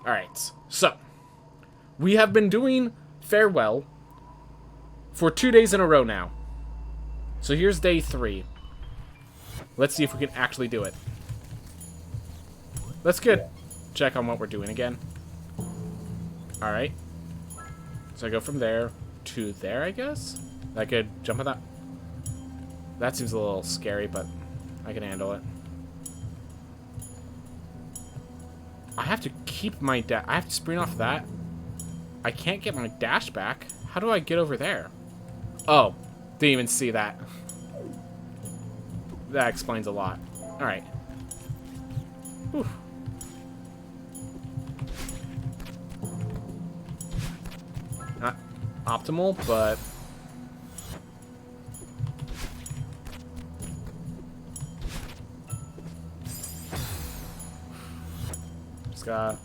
Alright, so. We have been doing Farewell for 2 days in a row now. So here's day 3. Let's see if we can actually do it. Let's get check on what we're doing again. Alright. So I go from there to there, I guess? I could jump on that. That seems a little scary, but I can handle it. I have to keep my dash. I have to sprint off that. I can't get my dash back. How do I get over there? Oh, didn't even see that. That explains a lot. Alright. Whew. Not optimal, but... Just gotta...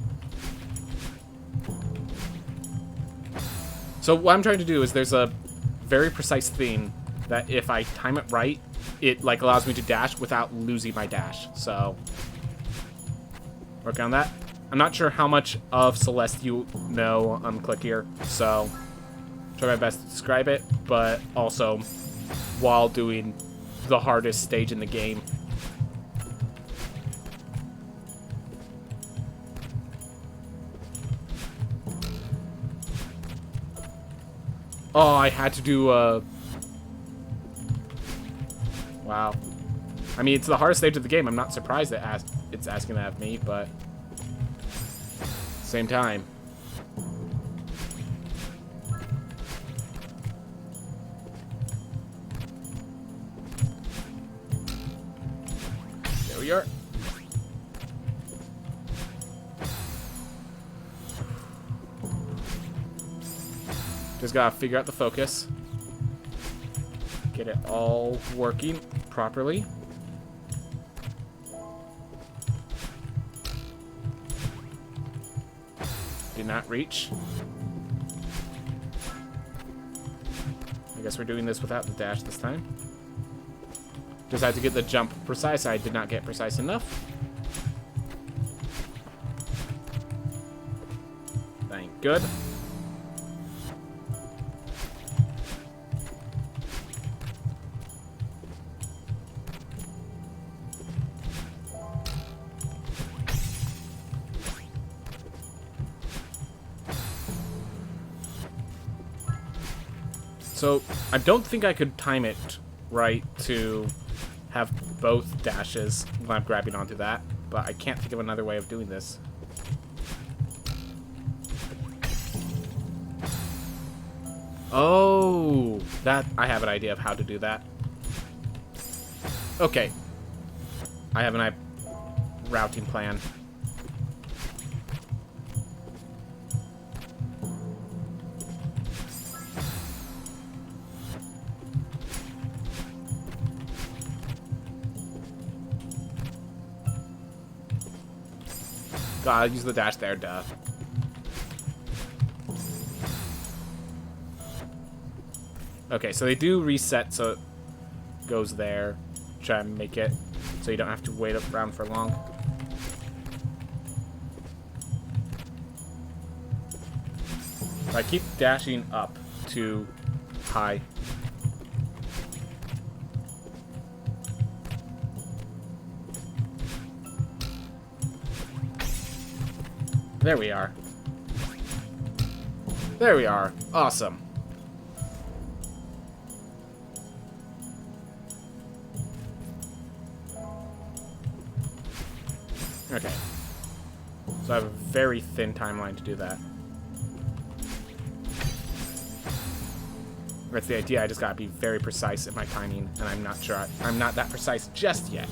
So what I'm trying to do is there's a very precise thing that if I time it right, it like allows me to dash without losing my dash. So work on that. I'm not sure how much of Celeste you know on Click here, so try my best to describe it, but also while doing the hardest stage in the game. Oh, I had to do, wow. I mean, it's the hardest stage of the game. I'm not surprised that it's asking that of me, but... Same time. There we are. Just gotta figure out the focus. Get it all working properly. Did not reach. I guess we're doing this without the dash this time. Just had to get the jump precise. I did not get precise enough. Thank good. So, I don't think I could time it right to have both dashes when I'm grabbing onto that, but I can't think of another way of doing this. Oh, that I have an idea of how to do that. Okay. I have an routing plan. Gotta use the dash there, duh. Okay, so they do reset, so it goes there. Try and make it so you don't have to wait around for long. I keep dashing up to high. There we are. There we are. Awesome. Okay. So I have a very thin timeline to do that. That's the idea. I just gotta be very precise at my timing, and I'm not sure I'm not that precise just yet.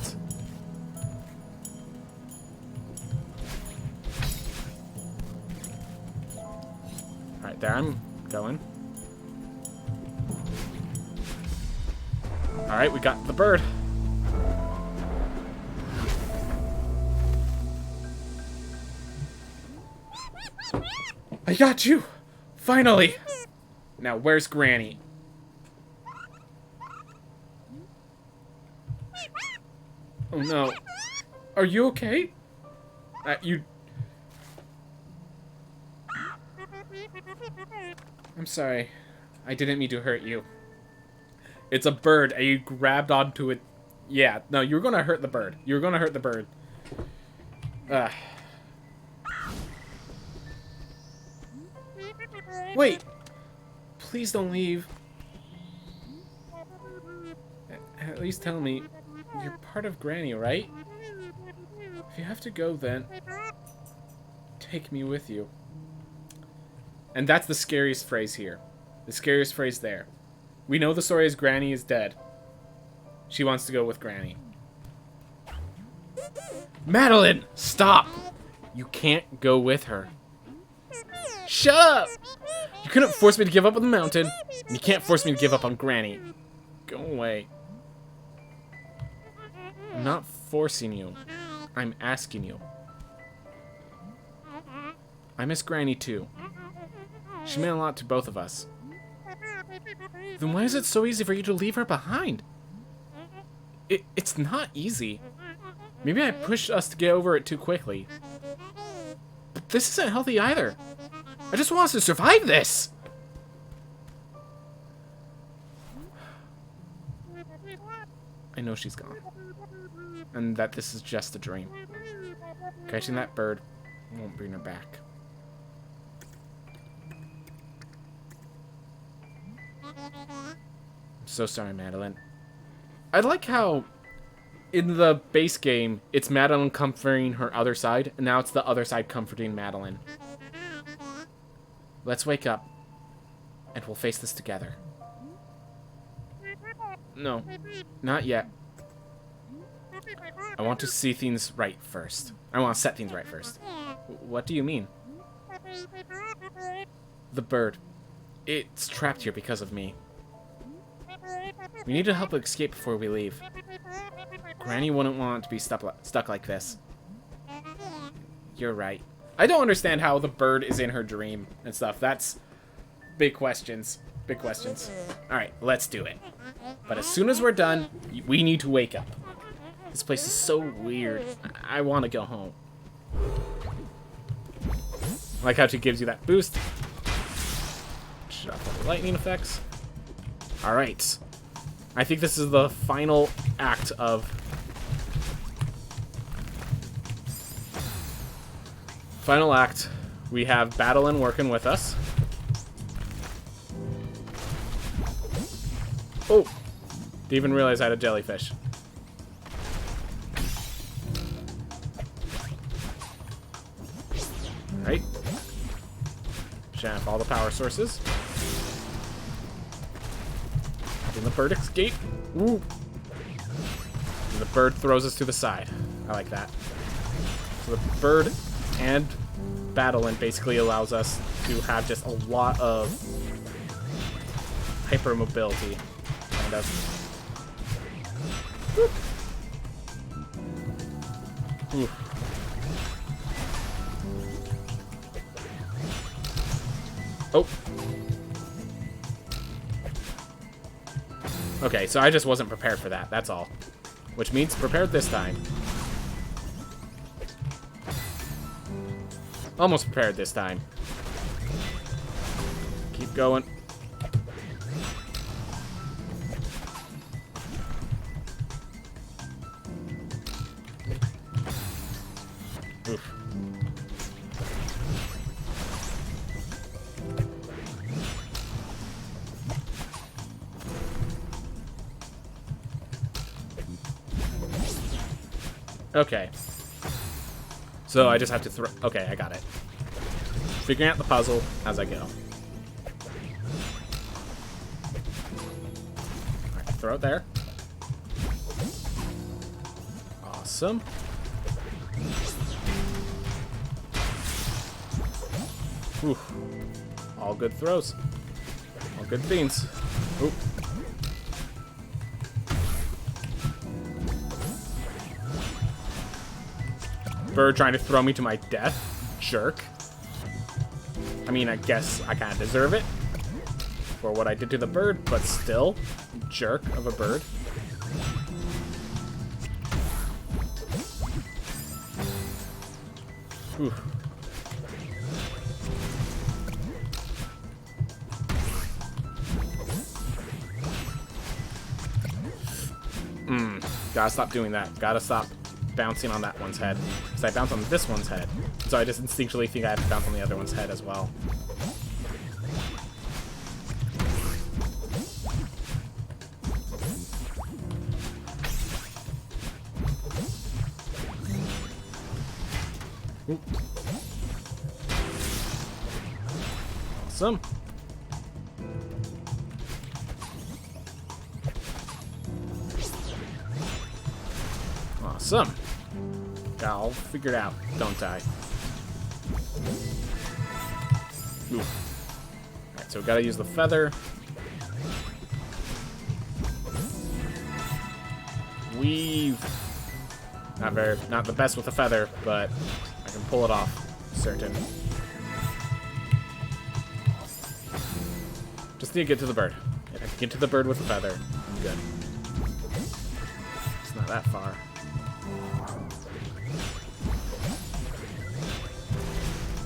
Alright, there I'm going. Alright, we got the bird. I got you! Finally! Now, where's Granny? Oh no. Are you okay? I'm sorry. I didn't mean to hurt you. It's a bird, and you grabbed onto it. Yeah, no, you were gonna hurt the bird. You were gonna hurt the bird. Wait! Please don't leave. At least tell me, you're part of Granny, right? If you have to go, then take me with you. And that's the scariest phrase here. The scariest phrase there. We know the story is Granny is dead. She wants to go with Granny. Madeline! Stop! You can't go with her. Shut up! You couldn't force me to give up on the mountain, and you can't force me to give up on Granny. Go away. I'm not forcing you. I'm asking you. I miss Granny too. She meant a lot to both of us. Then why is it so easy for you to leave her behind? It's not easy. Maybe I pushed us to get over it too quickly. But this isn't healthy either. I just want us to survive this! I know she's gone. And that this is just a dream. Catching that bird won't bring her back. I'm so sorry, Madeline. I like how in the base game, it's Madeline comforting her other side, and now it's the other side comforting Madeline. Let's wake up, and we'll face this together. No, not yet. I want to see things right first. I want to set things right first. What do you mean? The bird. It's trapped here because of me. We need to help it escape before we leave. Granny wouldn't want it to be stuck like this. You're right. I don't understand how the bird is in her dream and stuff. That's big questions. Big questions. Alright, let's do it. But as soon as we're done, we need to wake up. This place is so weird. I want to go home. I like how she gives you that boost. Shut off all the lightning effects. Alright. I think this is the final act of... Final act. We have Madeline working with us. Oh! Didn't even realize I had a jellyfish. Alright. Shut off all the power sources. And the bird escape. Ooh. And the bird throws us to the side. I like that. So the bird and Madeline basically allows us to have just a lot of hypermobility. Kind of. Ooh. Oh. Okay, so I just wasn't prepared for that, that's all. Which means prepared this time. Almost prepared this time. Keep going. Oof. Okay. So I just have to throw... Okay, I got it. Figuring out the puzzle as I go. Alright, throw it there. Awesome. Ooh. All good throws. All good things. Ooh. Bird trying to throw me to my death. Jerk. I mean, I guess I kind of deserve it for what I did to the bird, but still, jerk of a bird. Whew. Gotta stop doing that. Gotta stop bouncing on that one's head. Because I bounce on this one's head. So I just instinctually think I have to bounce on the other one's head as well. Ooh. Awesome. Awesome. Got all figured out, don't I? Ooh. Alright, so we gotta use the feather. Weave. Not the best with the feather, but I can pull it off. Certain. Just need to get to the bird. If I can get to the bird with the feather, I'm good. It's not that far.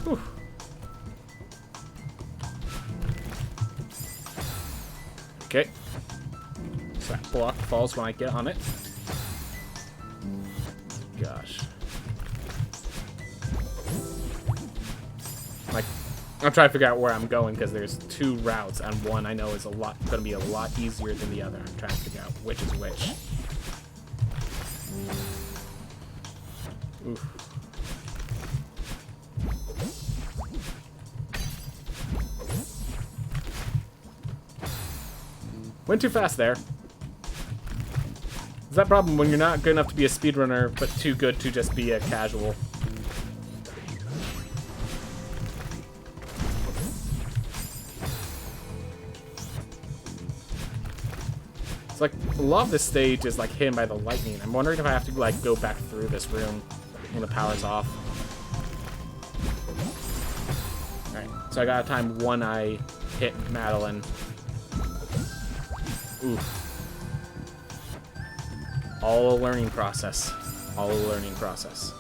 Whew. Okay. So that block falls when I get on it. Gosh. Like, I'm trying to figure out where I'm going because there's two routes, and one I know is gonna be a lot easier than the other. I'm trying to figure out which is which. Oof. Went too fast there. Is that problem when you're not good enough to be a speedrunner, but too good to just be a casual? It's like, a lot of this stage is like hidden by the lightning. I'm wondering if I have to like go back through this room when the power's off. Alright, so I gotta time one eye hit Madeline. Oof. All a learning process. All a learning process.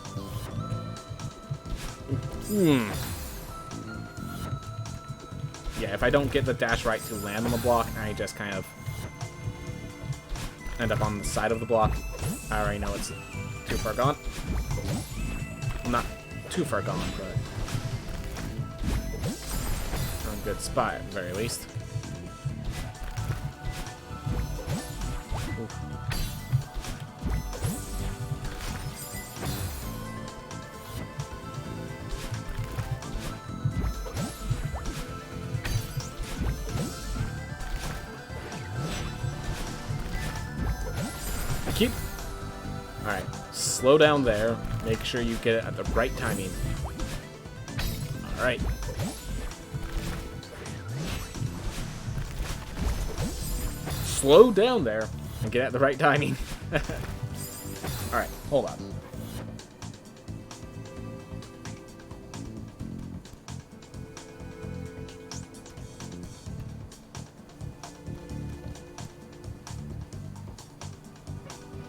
Yeah, if I don't get the dash right to land on the block, I just kind of end up on the side of the block. I already know it's too far gone. Well, not too far gone, but in a good spot at the very least. Oof. Keep. Alright, slow down there. Make sure you get it at the right timing. Alright. Slow down there and get at the right timing. Alright, hold on.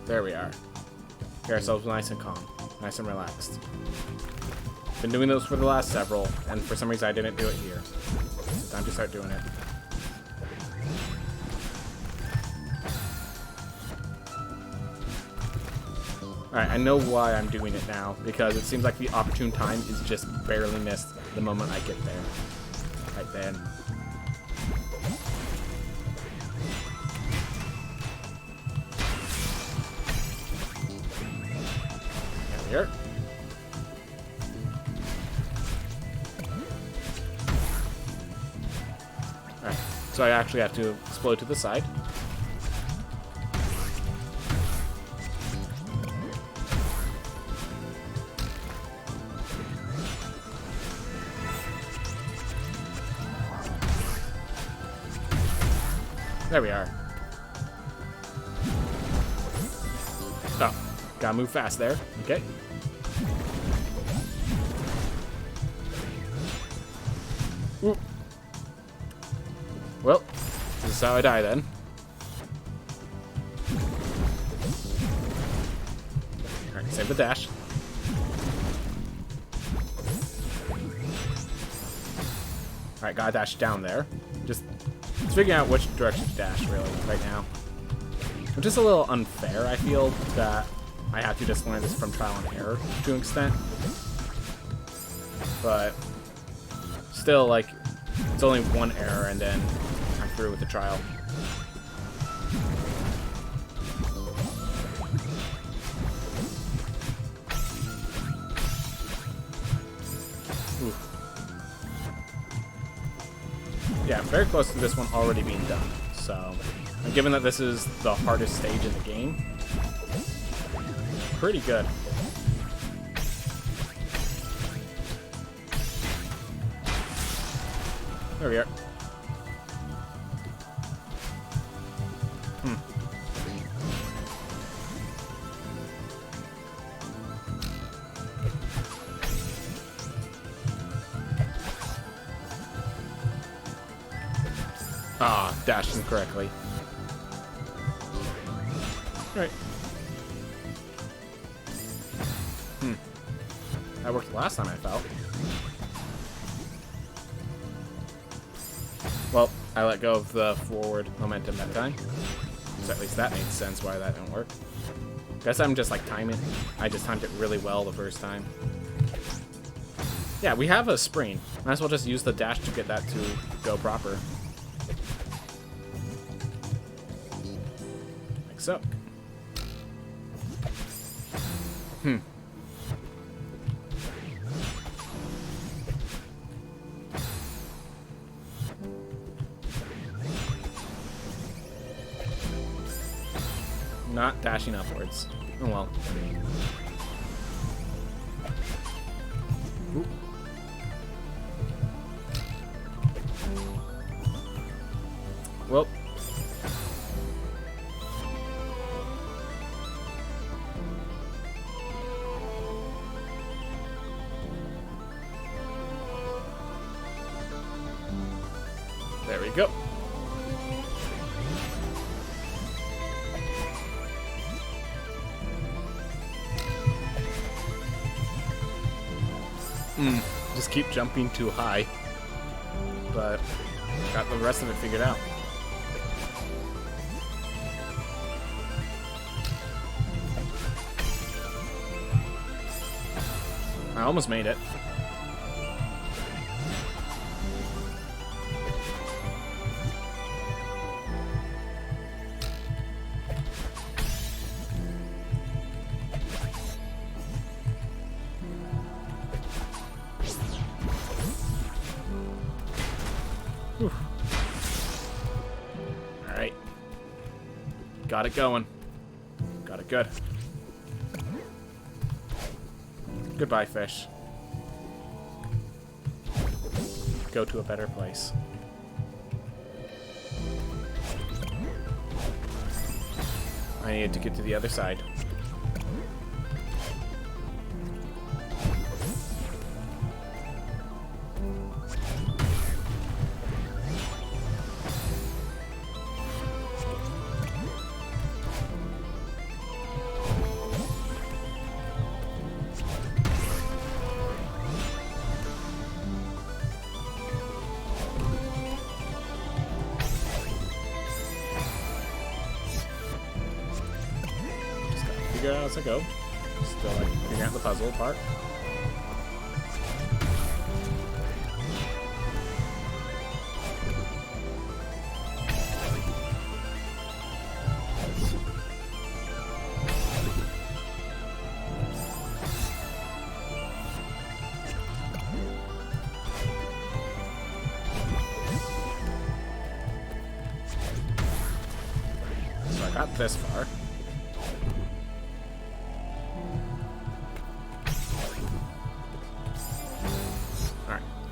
There we are. Get ourselves nice and calm. Nice and relaxed. Been doing those for the last several, and for some reason I didn't do it here. So time to start doing it. Alright, I know why I'm doing it now, because it seems like the opportune time is just barely missed the moment I get there. Right then. Here. Alright, so I actually have to explode to the side. There we are. Oh, gotta move fast there. Okay. Ooh. Well, this is how I die then. Alright, save the dash. Alright, gotta dash down there. Just figuring out which direction to dash, really, right now. Which is a little unfair, I feel, that I have to just learn this from trial and error to an extent. But still, like, it's only one error and then I'm through with the trial. Ooh. Yeah, I'm very close to this one already being done. So, and given that this is the hardest stage in the game, pretty good. There we are. Ah, dashed incorrectly. Alright. That worked the last time I fell. Well, I let go of the forward momentum that time. So at least that made sense why that didn't work. Guess I'm just like timing. I just timed it really well the first time. Yeah, we have a spring. Might as well just use the dash to get that to go proper. Like so. Not dashing upwards. Oh well. Oop. Well. There we go. Just keep jumping too high. But got the rest of it figured out. I almost made it. Alright. Got it going. Got it good. Goodbye, fish. Go to a better place. I needed to get to the other side. Figure out as I go. Still like figuring out the puzzle part. So I got this far.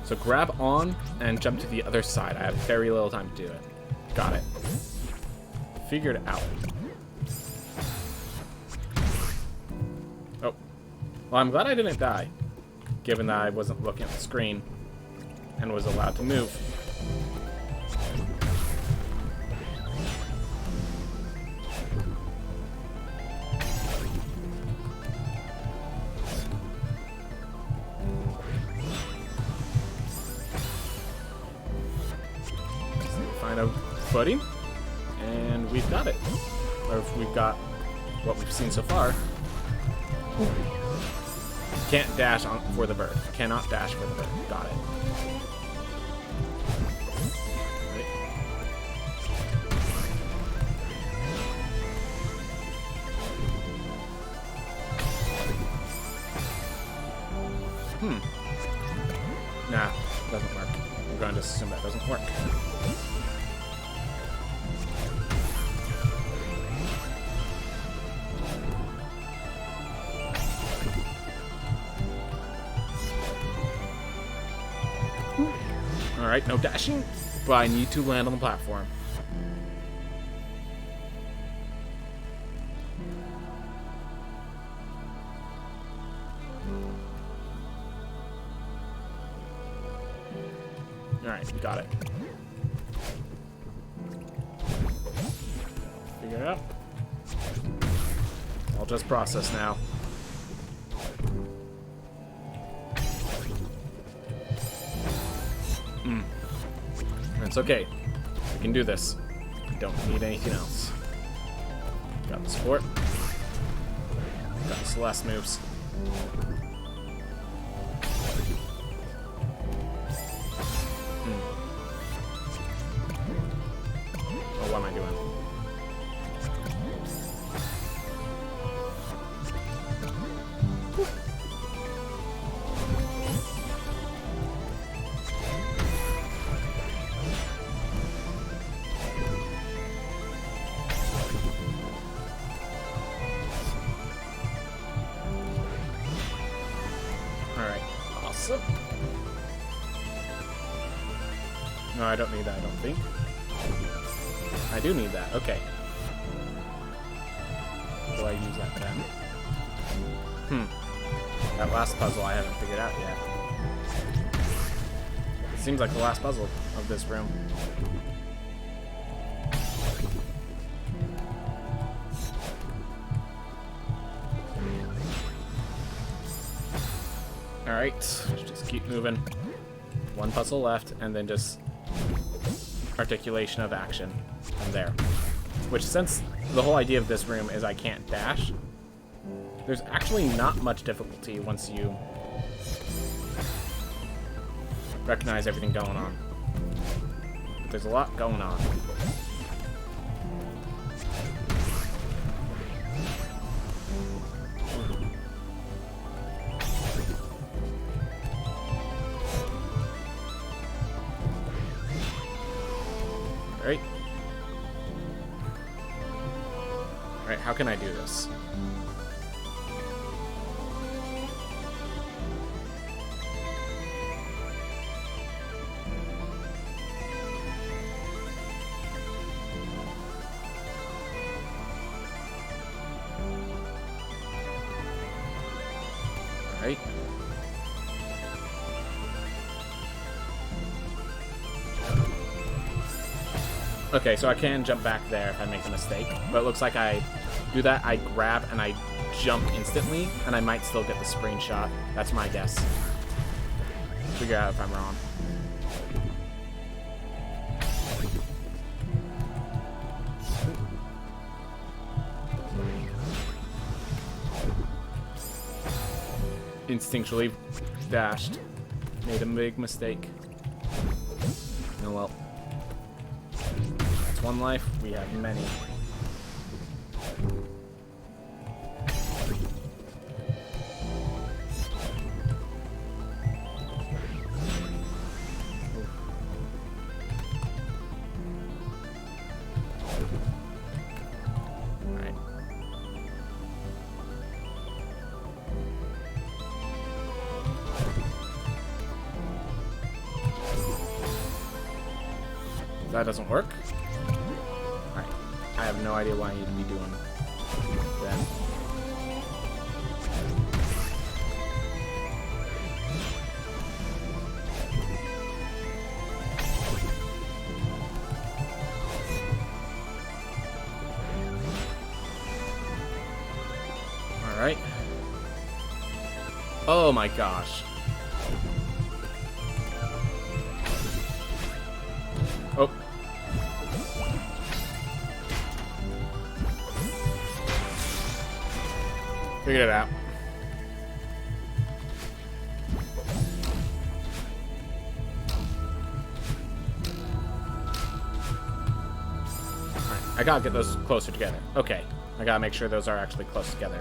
So grab on and jump to the other side. I have very little time to do it. Got it. Figured it out. Oh. Well, I'm glad I didn't die, given that I wasn't looking at the screen and was allowed to move. Find a footing, and we've got it. or if we've got what we've seen so far. Can't dash for the bird. Cannot dash for the bird. Got it. Nah, doesn't work. We're going to assume that doesn't work. Alright, no dashing, but I need to land on the platform. Alright, we got it. Figure it out. I'll just process now. It's okay. We can do this. We don't need anything else. Got the support. Got the Celeste moves. Oh, what am I doing? Alright, awesome. No, I don't need that, I don't think. I do need that, okay. Do I use that then? That last puzzle I haven't figured out yet. It seems like the last puzzle of this room. Alright, just keep moving. One puzzle left, and then just articulation of action from there. Which, since the whole idea of this room is I can't dash, there's actually not much difficulty once you recognize everything going on. But there's a lot going on. Alright. Alright, how can I do this? Alright. Okay, so I can jump back there if I make a mistake, but it looks like I do that, I grab and I jump instantly, and I might still get the spring shot. That's my guess. Figure out if I'm wrong. Instinctually dashed. Made a big mistake. Oh well. That's one life. We have many. Alright. That doesn't work. Alright. I have no idea what I need to be doing then. Alright. Oh my gosh. Oh. Figured it out. Alright, I gotta get those closer together. Okay, I gotta make sure those are actually close together.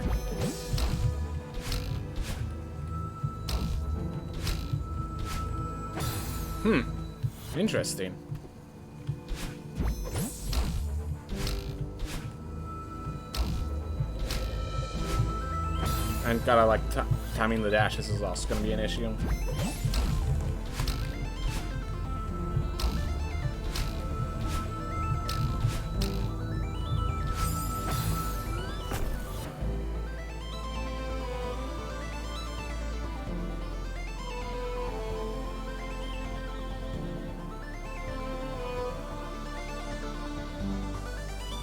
Interesting. And gotta, like, timing the dashes is also gonna be an issue.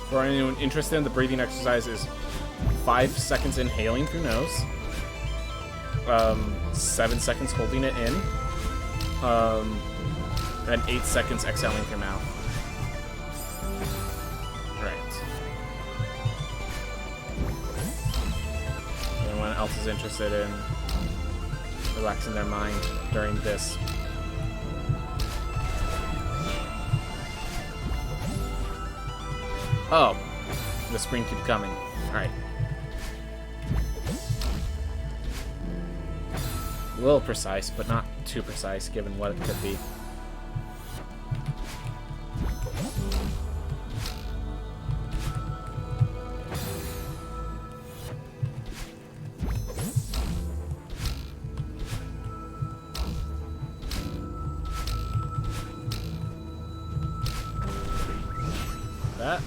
For anyone interested, the breathing exercise is 5 seconds inhaling through nose, 7 seconds holding it in, and 8 seconds exhaling through mouth. Right. Anyone else is interested in relaxing their mind during this? Oh, the screen keeps coming. Alright. A little precise, but not too precise given what it could be. That.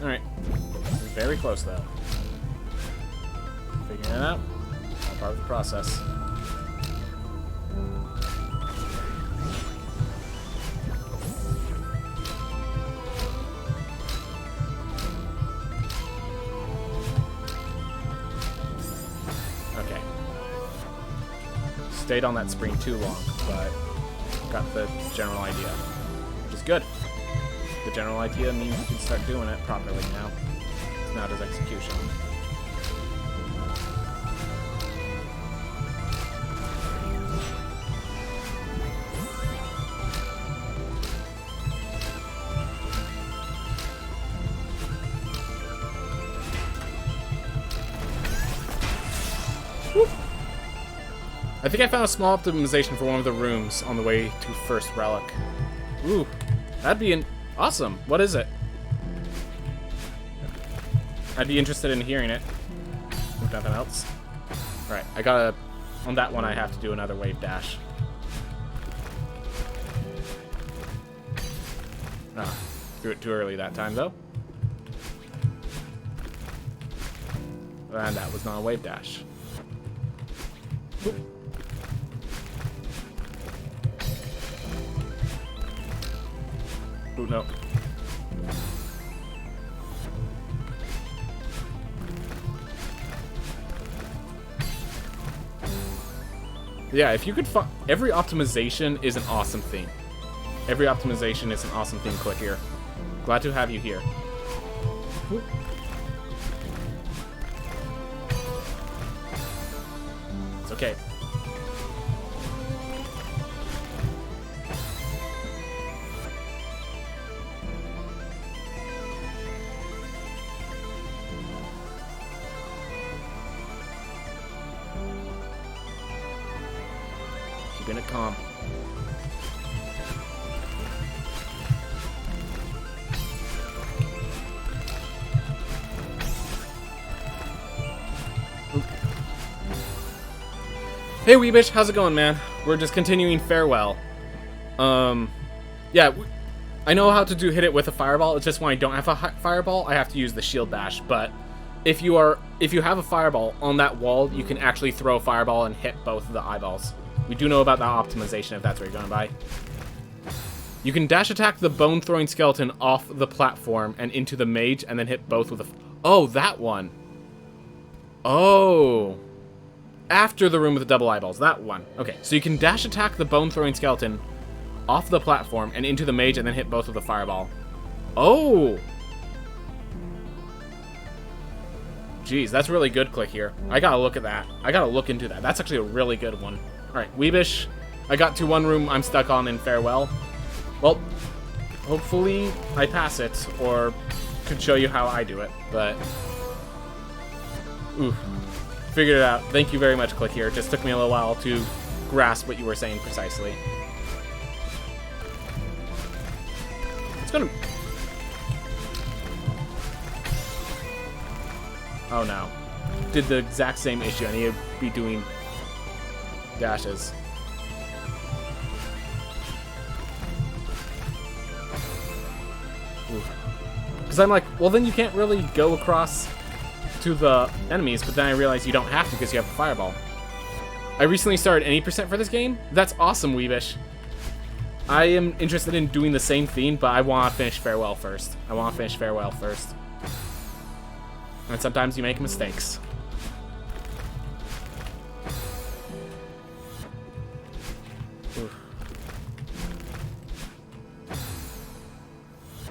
Alright. Very close, though. Figuring it out. All part of the process. Okay. Stayed on that screen too long, but got the general idea, which is good. The general idea means you can start doing it properly now. It's not as execution. Woo. I think I found a small optimization for one of the rooms on the way to First Relic. Ooh, that'd be awesome. What is it? I'd be interested in hearing it. If nothing else. Alright, I gotta... On that one, I have to do another wave dash. Ah, threw it too early that time, though. And that was not a wave dash. Oop. Ooh, no. Yeah, if you could find... Every optimization is an awesome thing. Every optimization is an awesome thing, Click here. Glad to have you here. Whoop. It's okay. Keeping it calm. Oop. Hey Weebish, how's it going, man? We're just continuing Farewell. Yeah, I know how to hit it with a fireball. It's just when I don't have a fireball, I have to use the shield bash. But if you have a fireball on that wall, you can actually throw a fireball and hit both of the eyeballs. We do know about that optimization if that's what you're going by. You can dash attack the bone-throwing skeleton off the platform and into the mage and then hit both with a... Oh, that one. Oh. After the room with the double eyeballs. That one. Okay, so you can dash attack the bone-throwing skeleton off the platform and into the mage and then hit both with a fireball. Oh. Geez, that's really good click here. I gotta look at that. I gotta look into that. That's actually a really good one. Alright, Weebish. I got to one room I'm stuck on in Farewell. Well, hopefully I pass it, or could show you how I do it, but... Oof. Figured it out. Thank you very much, Click here. It just took me a little while to grasp what you were saying precisely. It's gonna... Oh no. Did the exact same issue. I need to be doing dashes. Because I'm like, well then you can't really go across to the enemies, but then I realized you don't have to because you have the fireball. I recently started any percent for this game. That's awesome, Weebish. I am interested in doing the same theme, but I want to finish Farewell first. And sometimes you make mistakes. Oof.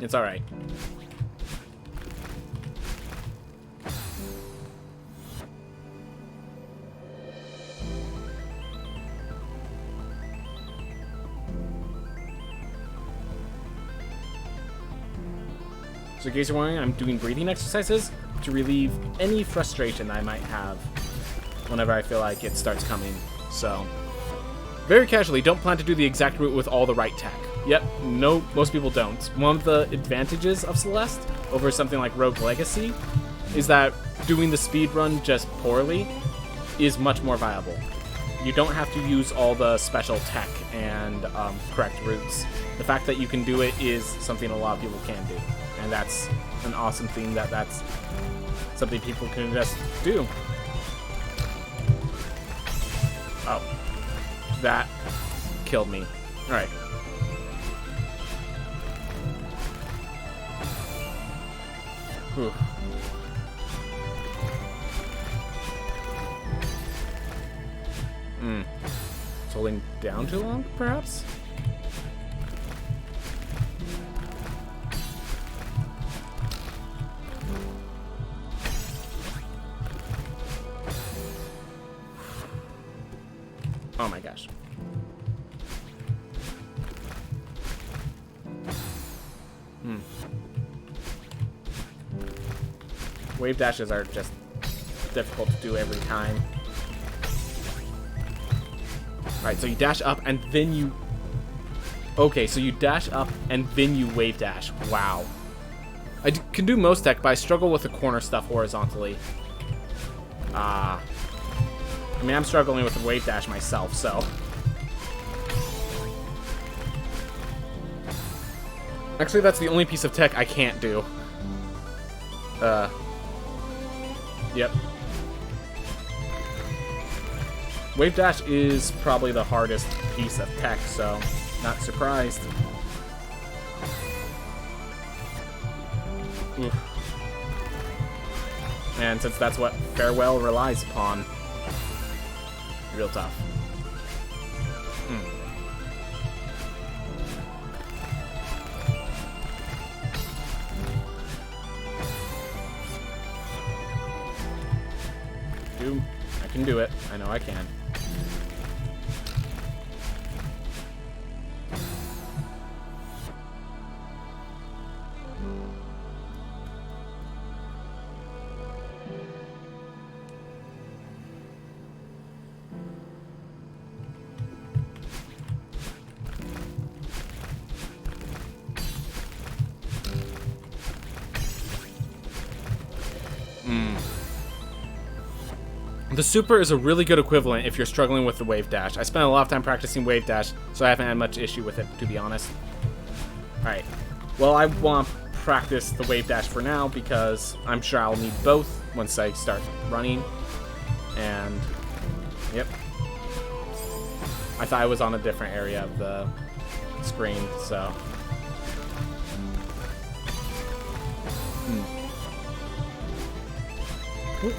It's alright. So in case you're wondering, I'm doing breathing exercises to relieve any frustration I might have whenever I feel like it starts coming. So, very casually, don't plan to do the exact route with all the right tech. Yep, no, most people don't. One of the advantages of Celeste over something like Rogue Legacy is that doing the speed run just poorly is much more viable. You don't have to use all the special tech and correct routes. The fact that you can do it is something a lot of people can do. And that's an awesome thing that's something people can just do. Oh. That killed me. Alright. Whew. It's holding down too long, perhaps? Oh my gosh. Wave dashes are just difficult to do every time. Alright, so you dash up and then you... Okay, so you dash up and then you wave dash. Wow. I can do most tech, but I struggle with the corner stuff horizontally. I mean, I'm struggling with the wave dash myself, so... Actually, that's the only piece of tech I can't do. Yep. Wave dash is probably the hardest piece of tech, so not surprised. Oof. And since that's what Farewell relies upon, real tough. I can do it. I know I can. The super is a really good equivalent if you're struggling with the wave dash. I spent a lot of time practicing wave dash, so I haven't had much issue with it, to be honest. Alright. Well, I want to practice the wave dash for now, because I'm sure I'll need both once I start running. And, yep. I thought I was on a different area of the screen, so... Ooh.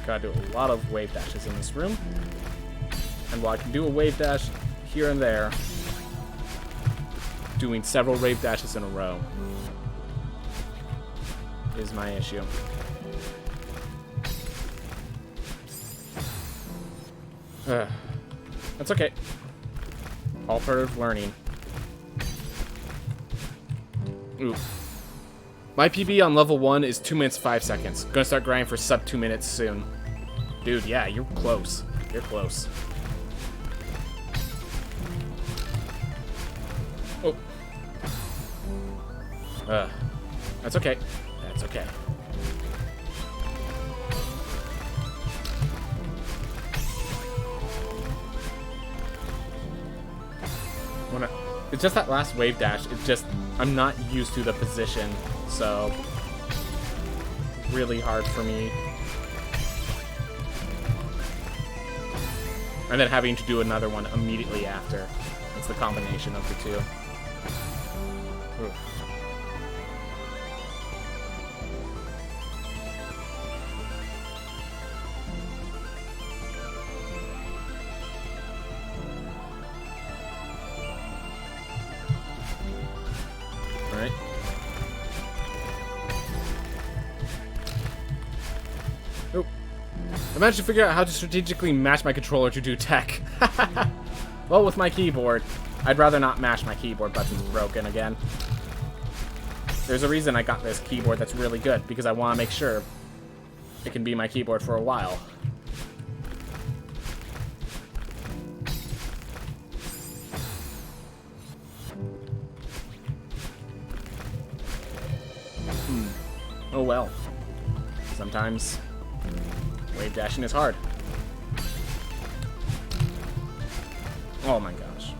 Gotta do a lot of wave dashes in this room. And while I can do a wave dash here and there, doing several wave dashes in a row is my issue. That's okay. All part of learning. Ooh. My PB on level 1 is 2 minutes 5 seconds. Gonna start grinding for sub 2 minutes soon. Dude, yeah, you're close. You're close. Oh. That's okay. That's okay. It's just that last wave dash. It's just, I'm not used to the position, so really hard for me. And then having to do another one immediately after. It's the combination of the two. Oof. Alright. Oh. I managed to figure out how to strategically match my controller to do tech. Well, with my keyboard, I'd rather not mash my keyboard buttons broken again. There's a reason I got this keyboard that's really good, because I want to make sure it can be my keyboard for a while. Oh well. Sometimes wave dashing is hard. Oh my gosh.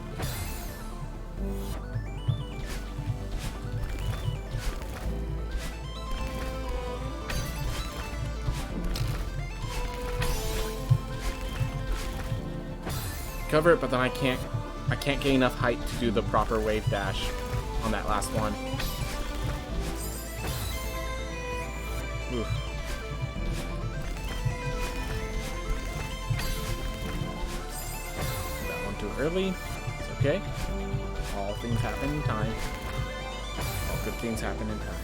Cover it, but then I can't gain enough height to do the proper wave dash on that last one. Oof. That one too early. It's okay. All things happen in time. All good things happen in time.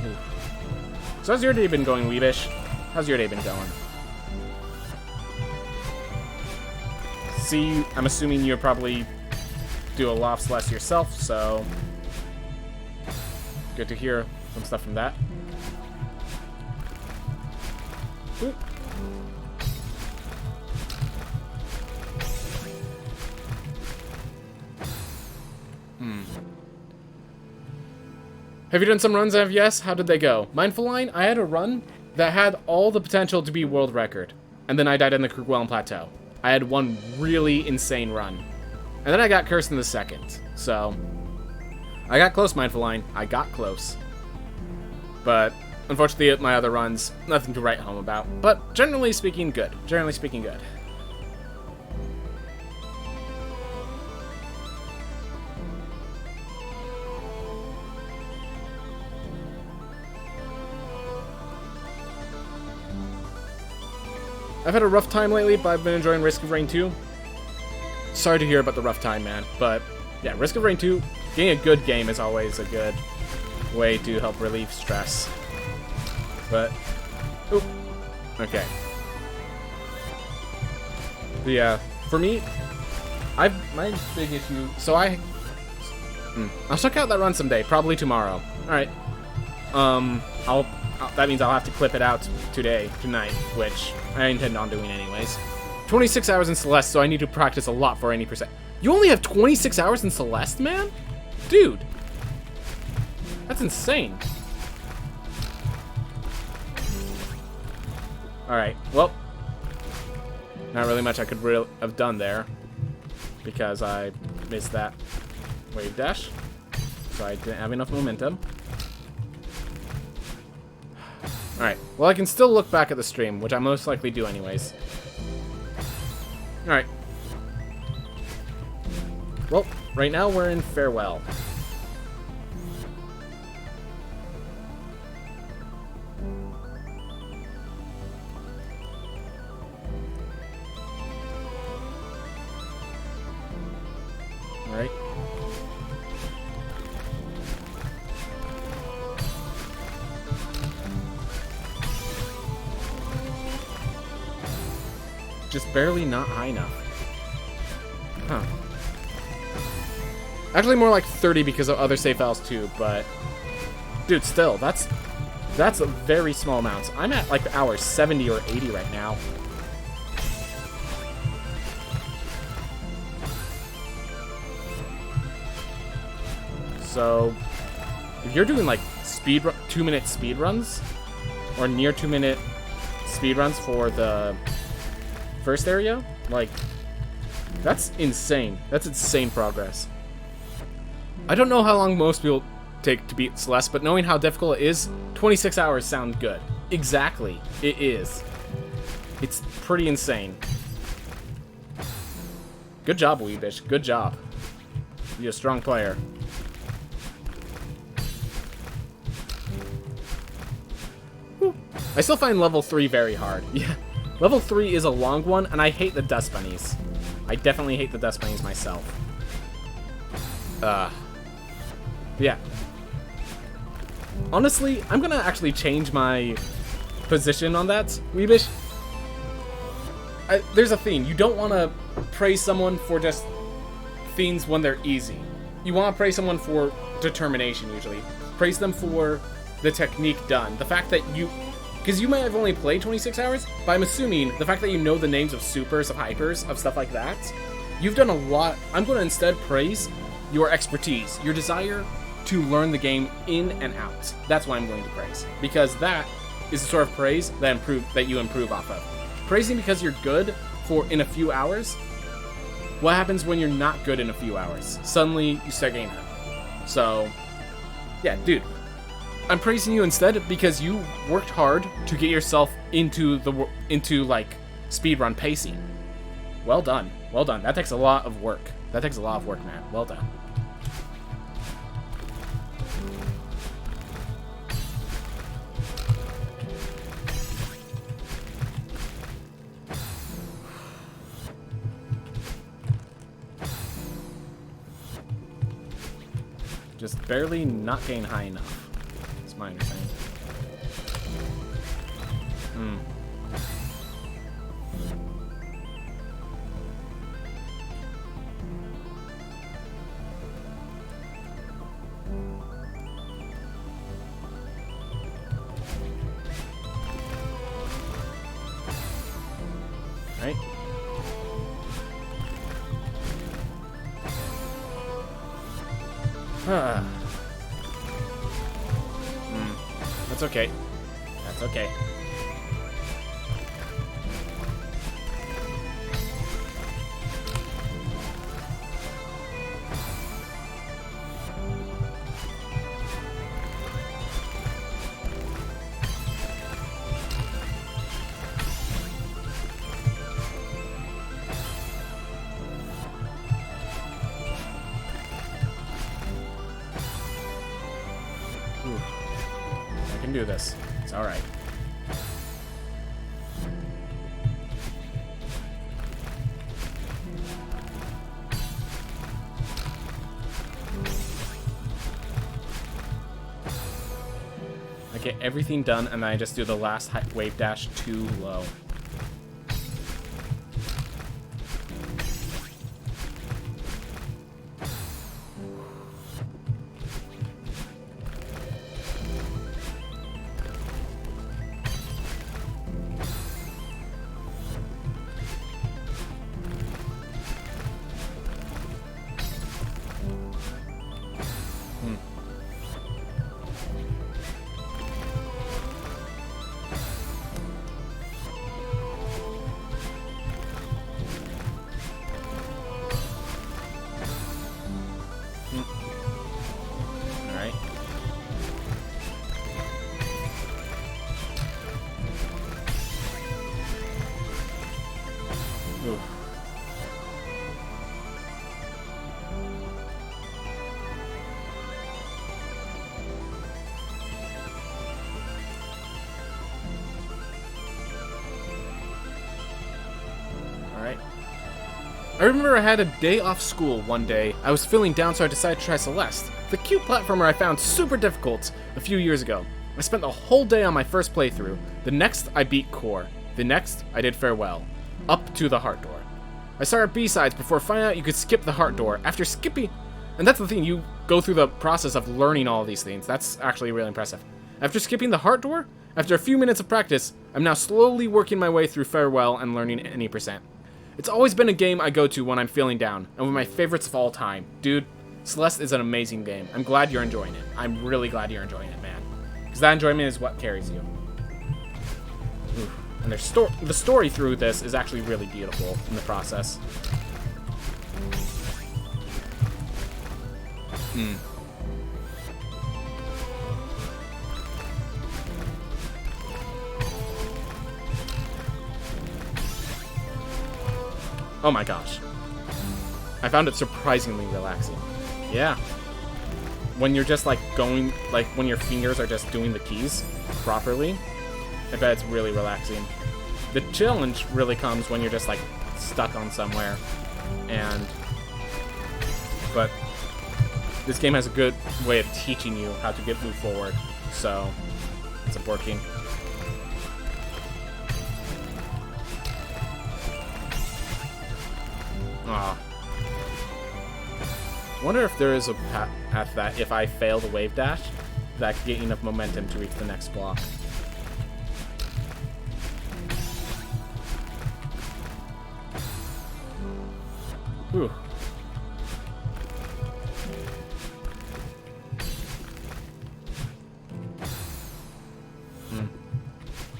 Oof. So how's your day been going, Weebish? How's your day been going? See, I'm assuming you're probably do a lot of Celeste yourself, so good to hear some stuff from that. Ooh. Have you done some runs, Ev? Yes? How did they go? Mindful Line, I had a run that had all the potential to be world record, and then I died in the Krugwellen Plateau. I had one really insane run. And then I got cursed in the second, so I got close, Mindful Line. I got close. But unfortunately, at my other runs, nothing to write home about. But generally speaking, good. Generally speaking, good. I've had a rough time lately, but I've been enjoying Risk of Rain 2. Sorry to hear about the rough time, man. But, yeah, Risk of Rain 2, getting a good game is always a good way to help relieve stress. But, oop, okay. But yeah, for me, my big issue, so I'll check out that run someday, probably tomorrow. Alright. That means I'll have to clip it out tonight, which I intend on doing anyways. 26 hours in Celeste, so I need to practice a lot for any percent. You only have 26 hours in Celeste, man? Dude. That's insane. Alright, well. Not really much I could have done there, because I missed that wave dash. So I didn't have enough momentum. Alright, well I can still look back at the stream, which I most likely do anyways. Alright. Well, right now we're in Farewell. just barely not high enough. Huh. Actually, more like 30 because of other save files too, but... Dude, still, that's a very small amounts. I'm at like hour 70 or 80 right now. So, if you're doing like 2-minute speed runs, or near 2-minute speed runs for the first area, like, that's insane. That's insane progress. I don't know how long most people take to beat Celeste, but knowing how difficult it is, 26 hours sound good. Exactly, it is. It's pretty insane. Good job, Weebish. Good job. You're a strong player. Whew. I still find level 3 very hard. Yeah, level 3 is a long one, and I hate the dust bunnies. I definitely hate the dust bunnies myself. Yeah. Honestly, I'm gonna actually change my position on that, Weebish. There's a theme. You don't want to praise someone for just things when they're easy. You want to praise someone for determination, usually. Praise them for the technique done. The fact that you... Because you might have only played 26 hours, but I'm assuming the fact that you know the names of supers, of hypers, of stuff like that, you've done a lot. I'm going to instead praise your expertise, your desire to learn the game in and out. That's what I'm going to praise, because that is the sort of praise that you improve off of. Praising because you're good in a few hours. What happens when you're not good in a few hours? Suddenly you start getting hurt. So, yeah, dude, I'm praising you instead because you worked hard to get yourself into like speedrun pacing. Well done, well done. That takes a lot of work. That takes a lot of work, man. Well done. Just barely not getting high enough. That's my understanding. Right. That's okay. That's okay. I can do this. It's all right. I get everything done, and then I just do the last wave dash too low. Alright. Ooh. Alright. I remember I had a day off school one day. I was feeling down, so I decided to try Celeste, the cute platformer I found super difficult a few years ago. I spent the whole day on my first playthrough. The next, I beat Core. The next, I did Farewell. up to the heart door. I started B-sides before finding out you could skip the heart door. After skipping... And that's the thing, you go through the process of learning all of these things. That's actually really impressive. After skipping the heart door, after a few minutes of practice, I'm now slowly working my way through Farewell and learning any percent. It's always been a game I go to when I'm feeling down, and one of my favorites of all time. Dude, Celeste is an amazing game. I'm glad you're enjoying it. I'm really glad you're enjoying it, man. Because that enjoyment is what carries you. Oof. And the story through this is actually really beautiful in the process. Oh my gosh. I found it surprisingly relaxing. Yeah. When you're just like going, like when your fingers are just doing the keys properly, I bet it's really relaxing. The challenge really comes when you're just like stuck on somewhere. But this game has a good way of teaching you how to move forward. So it's working. Aw. I wonder if there is a path that if I fail the wave dash, that could get enough momentum to reach the next block. Whew.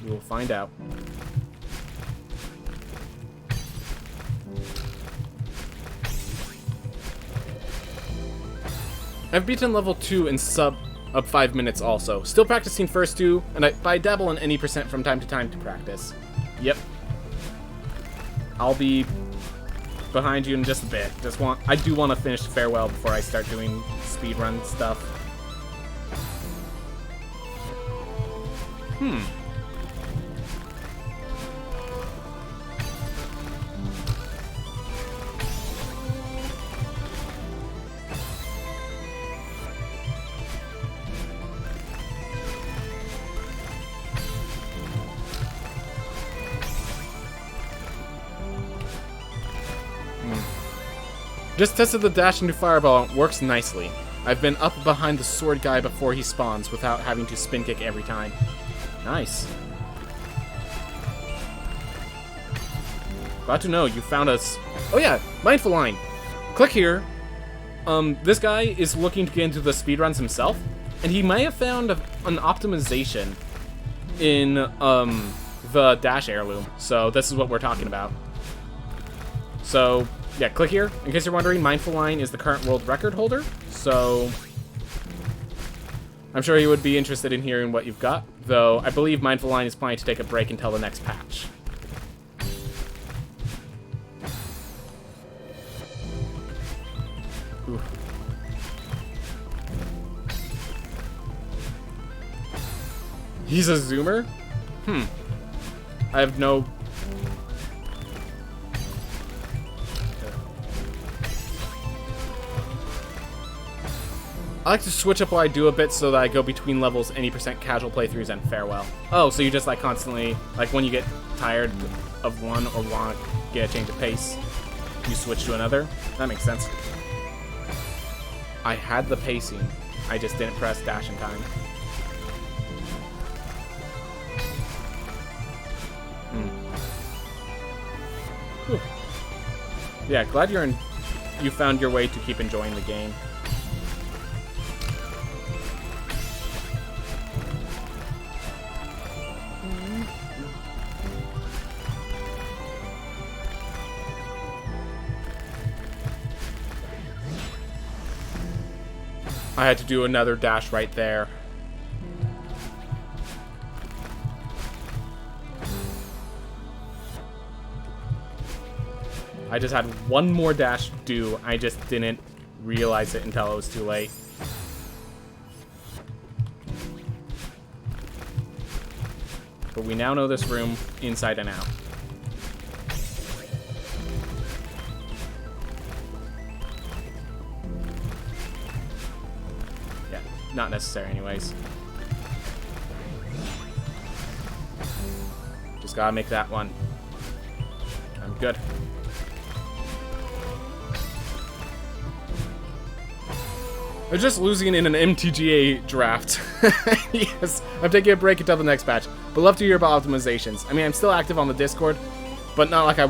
We will find out. I've beaten level 2 in sub 5 minutes also. Still practicing first 2, and I dabble in any percent from time to time to practice. Yep. I'll be behind you in just a bit. I do want to finish Farewell before I start doing speedrun stuff. Just tested the dash into Fireball, it works nicely. I've been up behind the sword guy before he spawns without having to spin kick every time. Nice. Glad to know you found us. Oh yeah, Mindful Line. Click here. This guy is looking to get into the speedruns himself, and he may have found an optimization in the dash heirloom. So this is what we're talking about. So yeah, click here. In case you're wondering, Mindful Line is the current world record holder. So I'm sure he would be interested in hearing what you've got, though I believe Mindful Line is planning to take a break until the next patch. Ooh. He's a zoomer? I have no... I like to switch up what I do a bit so that I go between levels any percent casual playthroughs and Farewell. Oh, so you just like constantly, like when you get tired of one or want to get a change of pace, you switch to another? That makes sense. I had the pacing, I just didn't press dash in time. Whew. Yeah, glad you found your way to keep enjoying the game. I had to do another dash right there. I just had one more dash to do. I just didn't realize it until it was too late. But we now know this room inside and out. Yeah, not necessary anyways. Just gotta make that one. I'm good. I'm just losing in an MTGA draft. Yes, I'm taking a break until the next patch, but love to hear about optimizations. I mean, I'm still active on the Discord, but not like I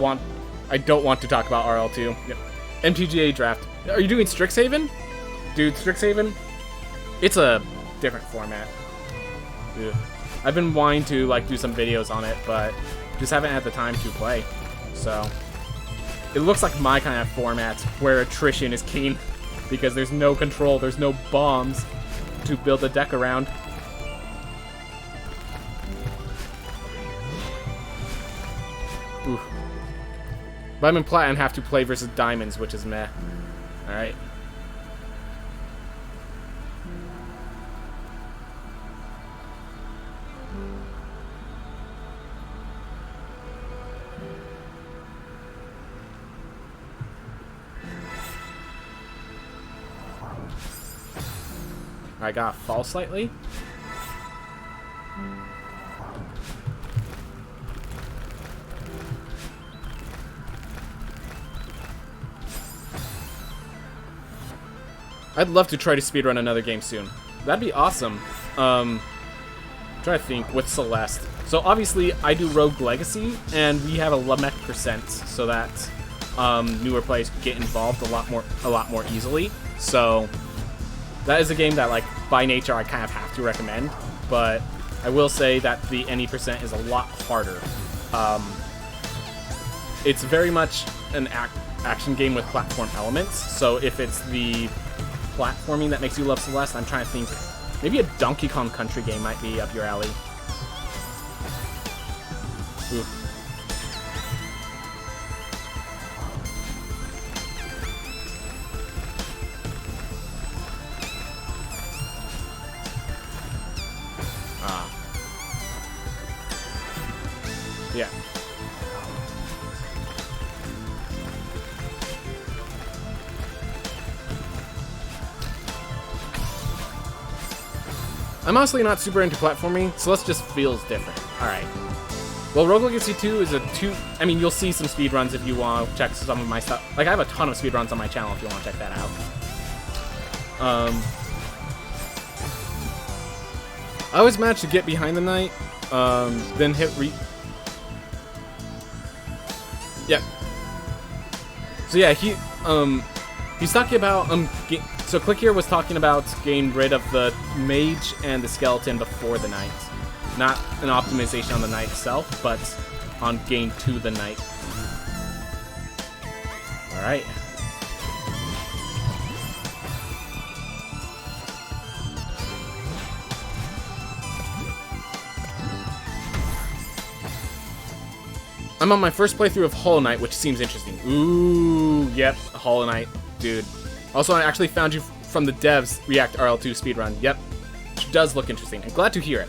don't want to talk about RL2. Yep. MTGA draft. Are you doing Strixhaven? Dude, Strixhaven, it's a different format. Ugh. I've been wanting to like do some videos on it, but just haven't had the time to play. So it looks like my kind of format where attrition is king because there's no control, there's no bombs to build a deck around. Oof. But I'm in plat and have to play versus diamonds, which is meh. Alright. I got fall slightly. I'd love to try to speedrun another game soon. That'd be awesome. Try to think with Celeste. So obviously I do Rogue Legacy, and we have a Lamech percent, so that newer players get involved a lot more easily. So that is a game that, like, by nature, I kind of have to recommend, but I will say that the any percent is a lot harder. It's very much an action game with platform elements, so if it's the platforming that makes you love Celeste, I'm trying to think, maybe a Donkey Kong Country game might be up your alley. Ooh. Yeah. I'm honestly not super into platforming, Celeste just feels different. Alright. Well, Rogue Legacy 2 is I mean, you'll see some speedruns if you want to check some of my stuff. Like, I have a ton of speedruns on my channel if you want to check that out. I always managed to get behind the knight, then hit Yeah. So yeah, he's talking about so Click here was talking about getting rid of the mage and the skeleton before the knight, not an optimization on the knight itself, but on getting to the knight. All right. I'm on my first playthrough of Hollow Knight, which seems interesting. Ooh, yep, Hollow Knight, dude. Also, I actually found you from the devs React RL2 speedrun. Yep, which does look interesting. I'm glad to hear it.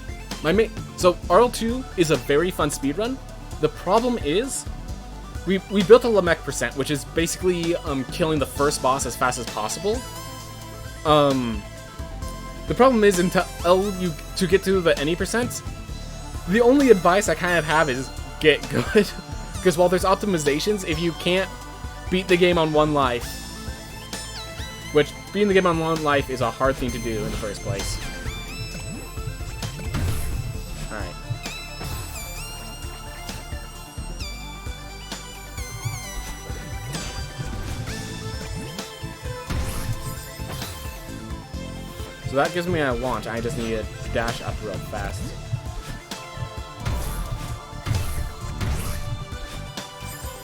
So RL2 is a very fun speedrun. The problem is, we built a Lamech percent, which is basically killing the first boss as fast as possible. The problem is, until you to get to the any percent, the only advice I kind of have is get good, because while there's optimizations, if you can't beat the game on one life, which beating the game on one life is a hard thing to do in the first place. Alright. So that gives me a launch. I just need to dash up real fast.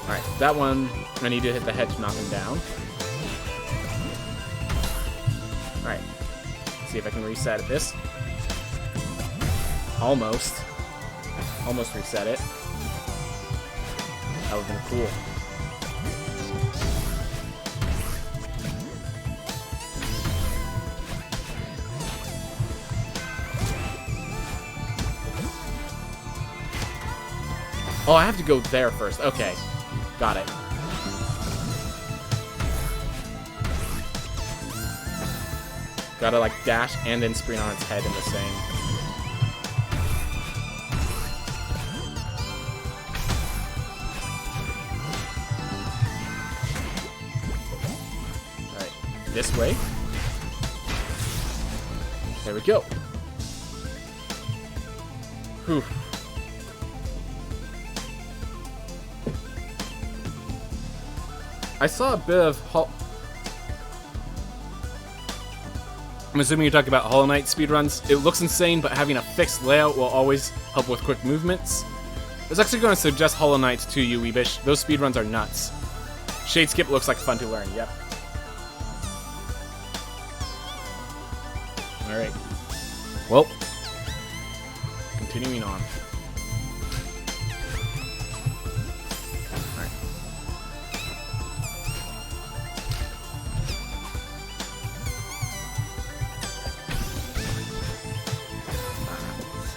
Alright, that one, I need to hit the head to knock him down. Alright, see if I can reset this. Almost reset it. That would've been cool. Oh, I have to go there first. Okay. Got it. Gotta like dash and then sprint on its head in the same. this way. There we go. Whew. I saw a bit of I'm assuming you're talking about Hollow Knight speedruns. It looks insane, but having a fixed layout will always help with quick movements. I was actually going to suggest Hollow Knight to you, Weebish. Those speedruns are nuts. Shade Skip looks like fun to learn, yep. Alright. Well, continuing on. Alright.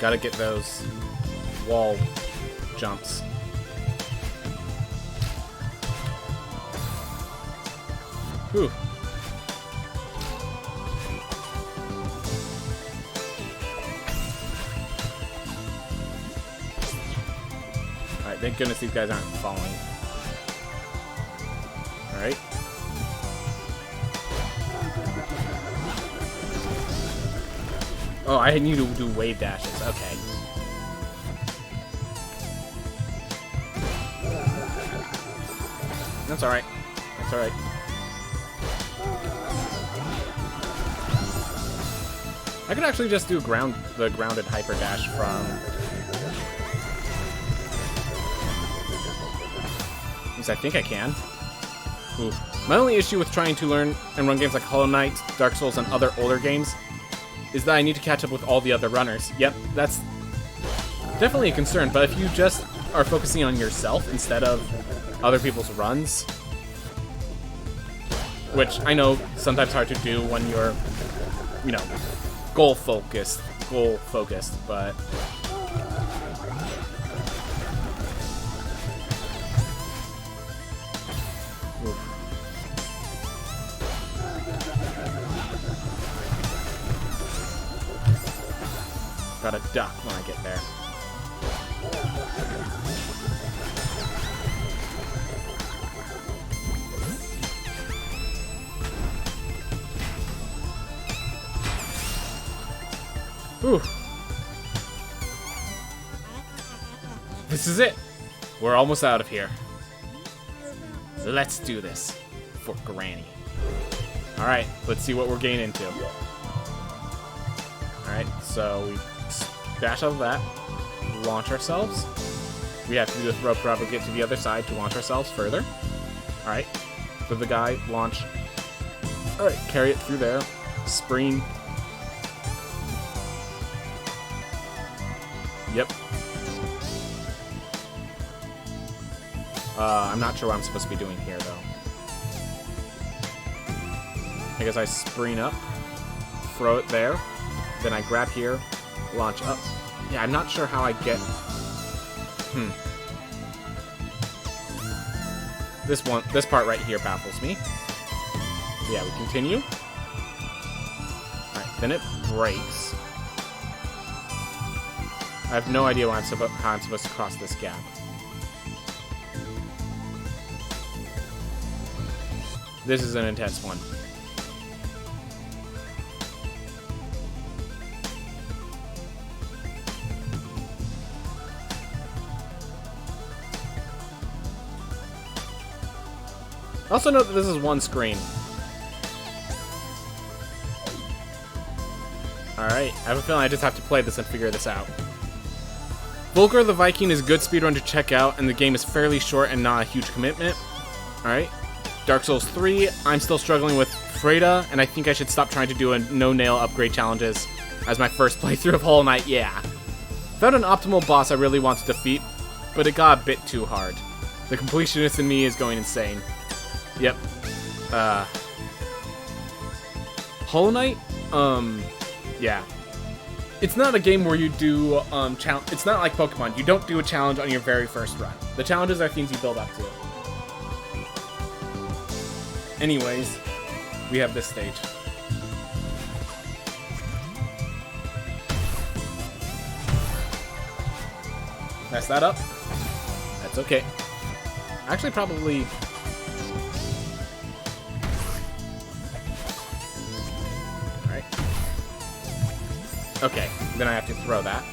Gotta get those wall jumps. Whew. Alright, thank goodness these guys aren't falling. Alright. Oh, I need to do wave dashes. Okay. That's alright. That's alright. I could actually just do the grounded hyper dash from. At least I think I can. Ooh. My only issue with trying to learn and run games like Hollow Knight, Dark Souls, and other older games is that I need to catch up with all the other runners. Yep, that's definitely a concern, but if you just are focusing on yourself instead of other people's runs, which I know sometimes hard to do when you're, you know, goal focused, but oof. Gotta duck when I get there. Whew. This is it. We're almost out of here. Let's do this for Granny. Alright, let's see what we're getting into. Alright, so we dash out of that, launch ourselves. We have to do the throw proper, get to the other side to launch ourselves further. Alright, for the guy, launch. Alright, carry it through there. Spring. Yep. I'm not sure what I'm supposed to be doing here, though. I guess I spring up, throw it there, then I grab here, launch up. Yeah, I'm not sure how I get... This part right here baffles me. Yeah, we continue. Alright, then it breaks. I have no idea how I'm supposed to cross this gap. This is an intense one. Also note that this is one screen. Alright, I have a feeling I just have to play this and figure this out. Volgar the Viking is a good speedrun to check out, and the game is fairly short and not a huge commitment. Alright. Dark Souls 3, I'm still struggling with Freda, and I think I should stop trying to do a no-nail upgrade challenges as my first playthrough of Hollow Knight, yeah. Found an optimal boss I really want to defeat, but it got a bit too hard. The completionist in me is going insane. Yep. Hollow Knight? Yeah. It's not a game where you do, it's not like Pokemon. You don't do a challenge on your very first run. The challenges are things you build up to. Anyways, we have this stage. Mess that up. That's okay. Actually, probably... Okay, then I have to throw that.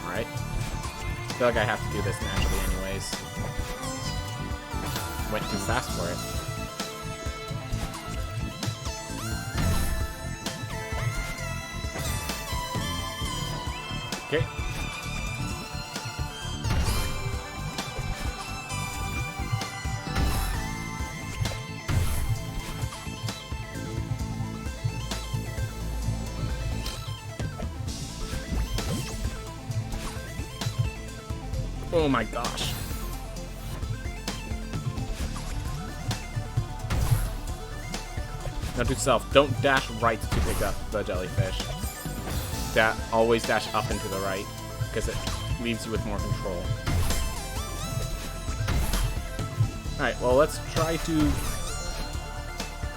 Alright. I feel like I have to do this naturally anyways. Went too fast for it. Okay. Oh my gosh. Note to self, don't dash right to pick up the jellyfish. Always dash up and to the right, because it leaves you with more control. Alright, well, let's try to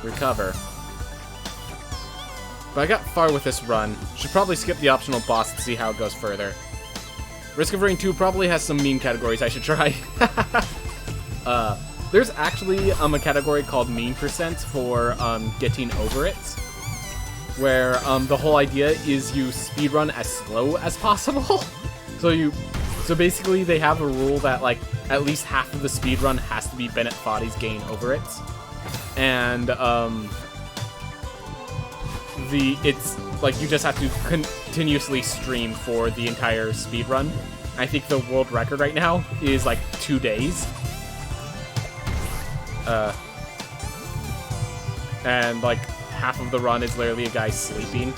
recover. But I got far with this run. Should probably skip the optional boss to see how it goes further. Risk of Rain 2 probably has some meme categories I should try. There's actually a category called meme percent for getting over it, where the whole idea is you speedrun as slow as possible. So basically they have a rule that like at least half of the speedrun has to be Bennett Foddy's gain over it, and it's like you just have to continuously stream for the entire speedrun. I think the world record right now is like 2 days. And like half of the run is literally a guy sleeping.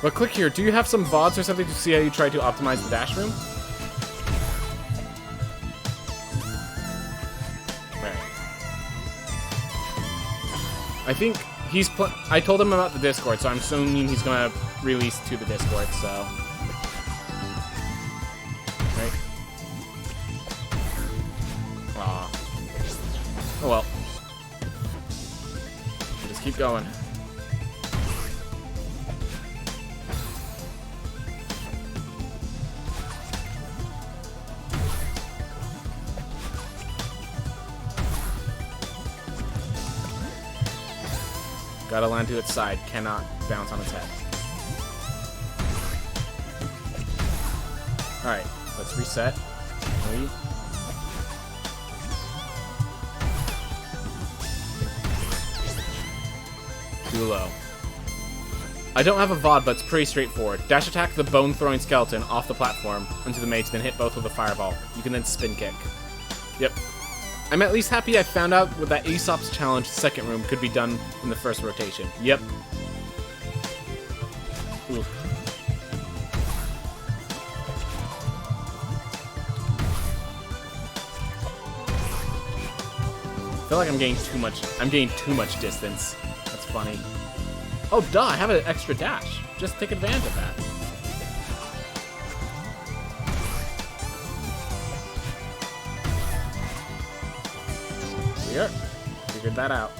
But click here. Do you have some VODs or something to see how you try to optimize the dash room? Right. I think I told him about the Discord, so I'm assuming he's gonna release to the Discord, so. Right. Aw. Oh well. Just keep going. Gotta land to its side, cannot bounce on its head. Alright, let's reset. Too low. I don't have a VOD, but it's pretty straightforward. Dash attack the bone-throwing skeleton off the platform into the mage, then hit both with a fireball. You can then spin kick. Yep. I'm at least happy I found out with that Aesop's Challenge second room could be done in the first rotation. Yep. Oof. I feel like I'm getting too much distance. That's funny. Oh, duh, I have an extra dash. Just take advantage of that. Here, figured that out.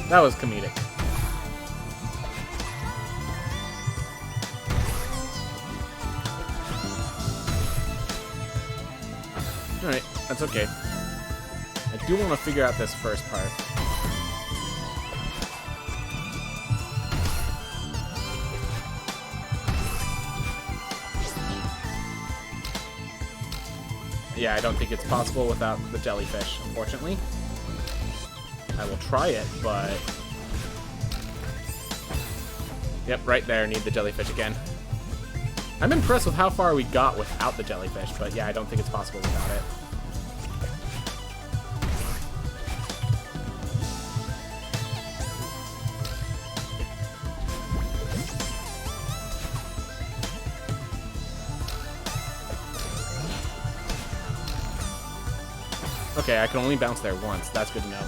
That was comedic. Alright, that's okay. I do want to figure out this first part. Yeah, I don't think it's possible without the jellyfish, unfortunately. I will try it, but... Yep, right there, need the jellyfish again. I'm impressed with how far we got without the jellyfish, but yeah, I don't think it's possible without it. Okay, I can only bounce there once. That's good to know.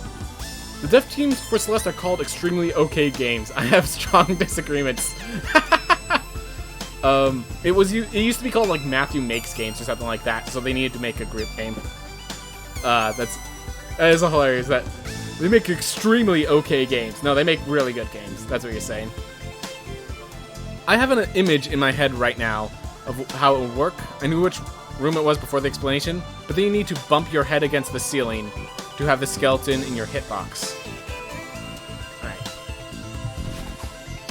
The dev teams for Celeste are called extremely okay games. I have strong disagreements. It used to be called like Matthew Makes Games or something like that, so they needed to make a group game. That is hilarious that they make extremely okay games. No, they make really good games. That's what you're saying. I have an image in my head right now of how it would work. I knew which room it was before the explanation, but then you need to bump your head against the ceiling to have the skeleton in your hitbox. Alright.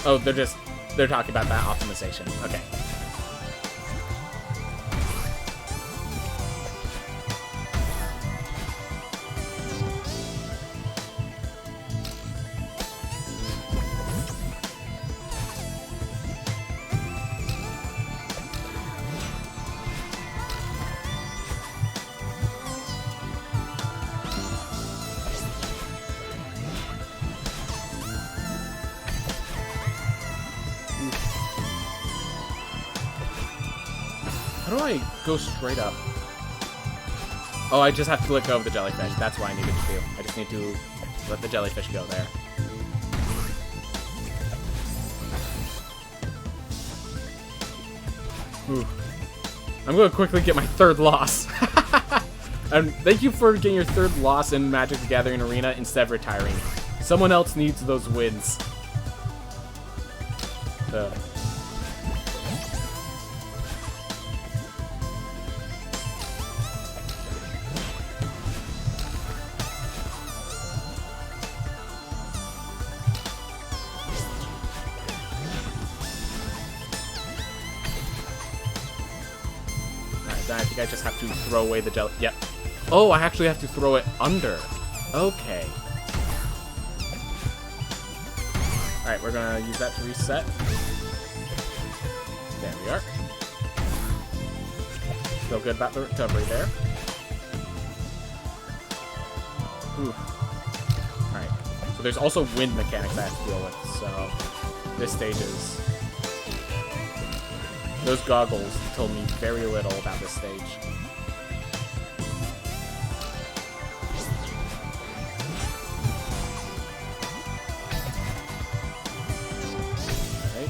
Oh, they're talking about that optimization. Okay. How do I go straight up? Oh, I just have to let go of the jellyfish. That's what I needed to do. I just need to let the jellyfish go there. Ooh. I'm going to quickly get my third loss. And thank you for getting your third loss in Magic the Gathering Arena instead of retiring. Someone else needs those wins. I think I just have to throw away the jelly. Yep. Oh, I actually have to throw it under. Okay. Alright, we're gonna use that to reset. There we are. Feel good about the recovery there. Ooh. Alright. So there's also wind mechanics I have to deal with, so this stage is... Those goggles told me very little about this stage. Okay.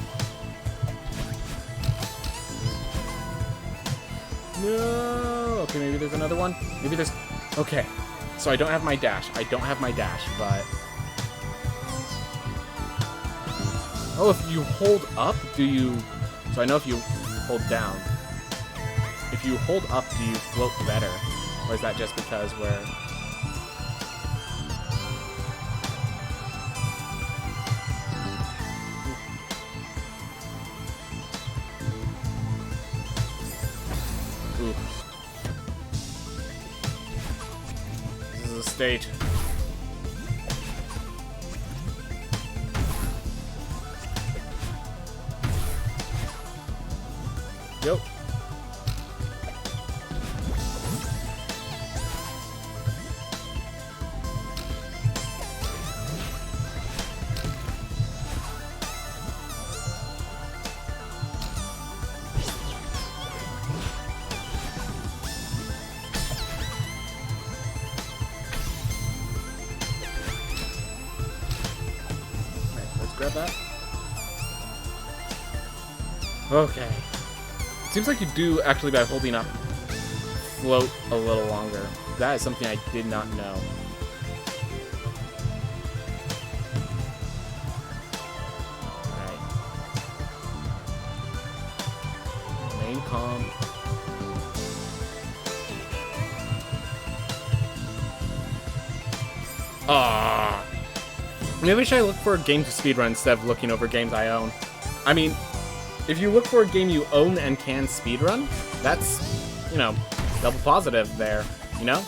No! Okay, maybe there's another one? Maybe there's... Okay. So I don't have my dash. I don't have my dash, but... Oh, if you hold up, do you... So I know if you hold down. If you hold up, do you float better? Or is that just because we're... Ooh. This is a stage. Go. Grab that. Okay. It seems like you do, actually, by holding up, float a little longer. That is something I did not know. Alright. Main comm. Ah. Maybe I should look for a game to speedrun instead of looking over games I own. I mean, if you look for a game you own and can speedrun, that's, you know, double positive there, you know?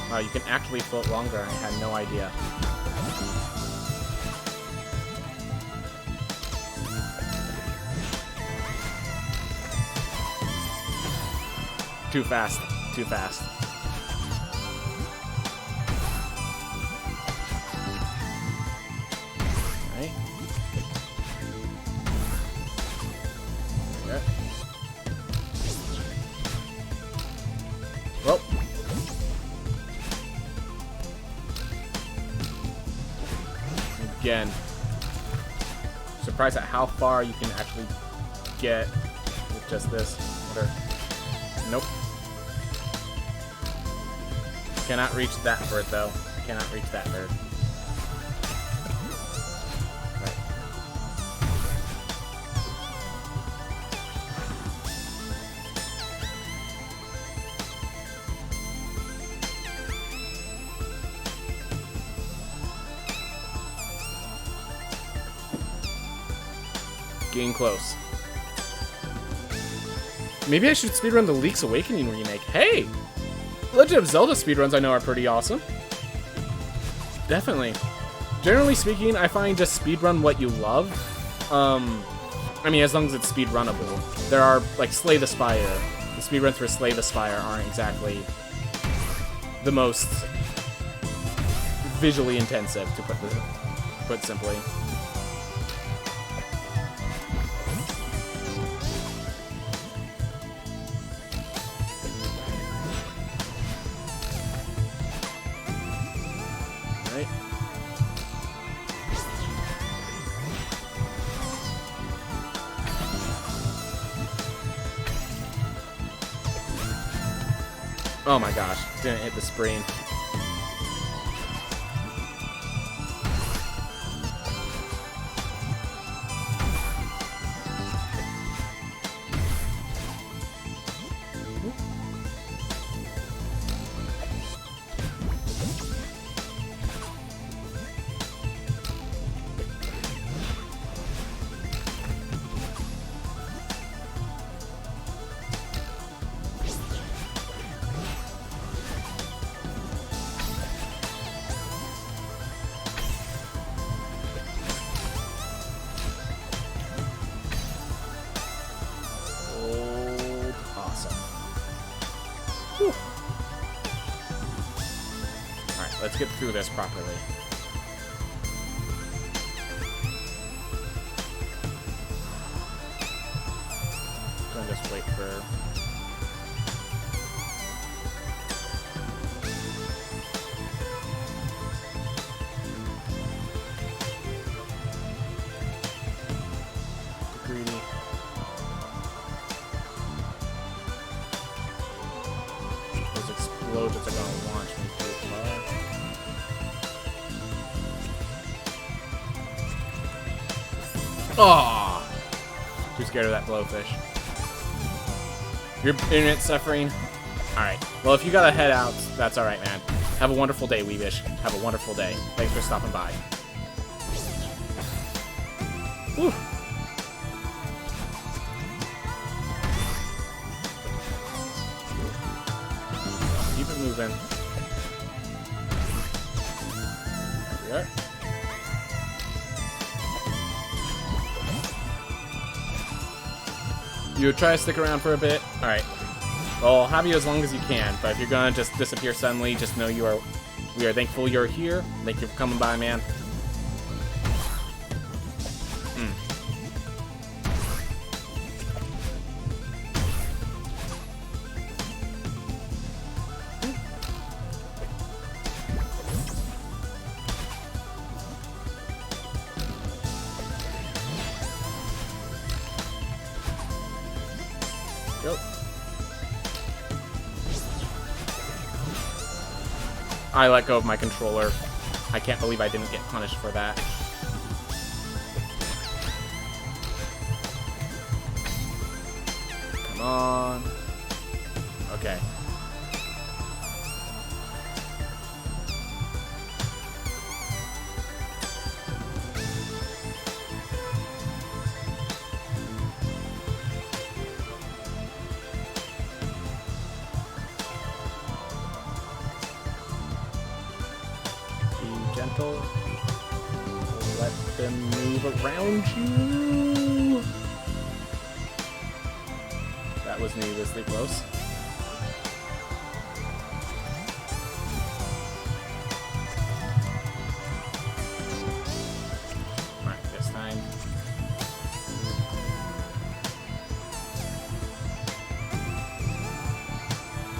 Wow, you can actually float longer. I had no idea. Too fast. Too fast. Alright. Okay. Well. Again. Surprised at how far you can actually get with just this. Nope. Cannot reach that bird, though. Cannot reach that bird. Right. Getting close. Maybe I should speedrun the Link's Awakening remake. Hey! Legend of Zelda speedruns I know are pretty awesome. Definitely. Generally speaking, I find just speedrun what you love. I mean, as long as it's speedrunnable. There are, like, Slay the Spire. The speedruns for Slay the Spire aren't exactly the most visually intensive, to put simply. Oh my gosh, didn't hit the screen. Let's get through this properly. Gonna just wait for... Greedy. Those explosions are gonna launch me too far. Aww! Too scared of that blowfish. Your internet suffering? Alright. Well, if you gotta head out, that's alright, man. Have a wonderful day, Weebish. Have a wonderful day. Thanks for stopping by. Whew. Keep it moving. There we are. You try to stick around for a bit? Alright. Well, I'll have you as long as you can, but if you're gonna just disappear suddenly, just know we are thankful you're here. Thank you for coming by, man. Go. I let go of my controller. I can't believe I didn't get punished for that. Come on. Okay. Gentle. Let them move around you. That was needlessly close. Alright, this time.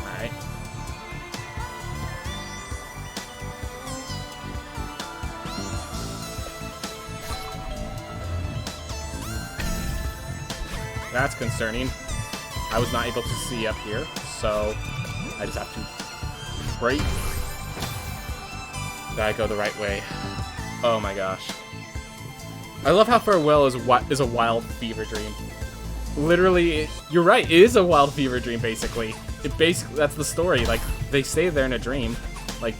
Alright. That's concerning. I was not able to see up here, so I just have to break Did I go the right way? Oh my gosh. I love how Farewell is a wild fever dream. Literally, you're right, it is a wild fever dream, basically. That's the story. Like, they stay there in a dream. Like,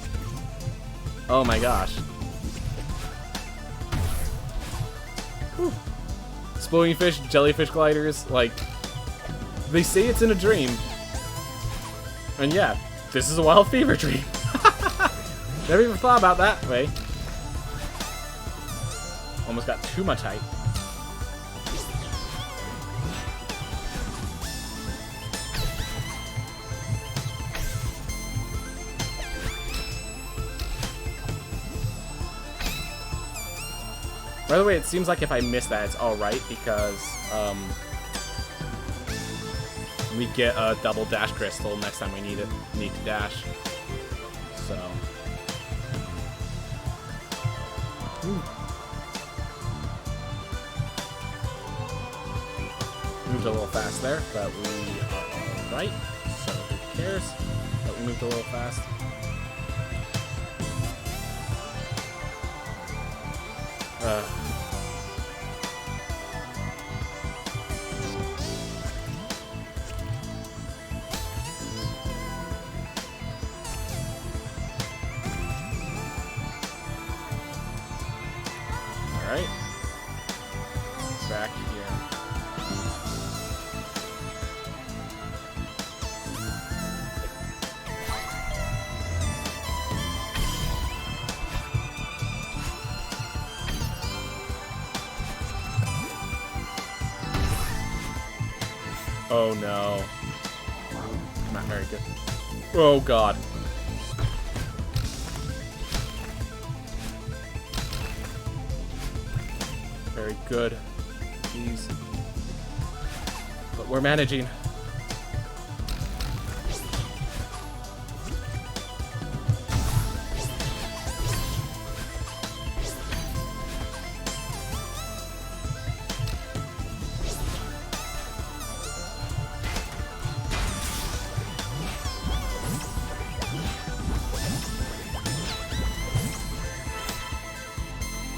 oh my gosh. Whew. Exploding fish, jellyfish gliders, like, they say it's in a dream. And yeah, this is a wild fever dream. Never even thought about that way. Almost got too much height. By the way, it seems like if I miss that, it's alright because we get a double dash crystal next time we need to dash. So. Ooh. Moved a little fast there, but we are alright. So who cares? But we moved a little fast. Alright. Back here. Oh no. Not very good. Oh god. Very good. Jeez. But we're managing.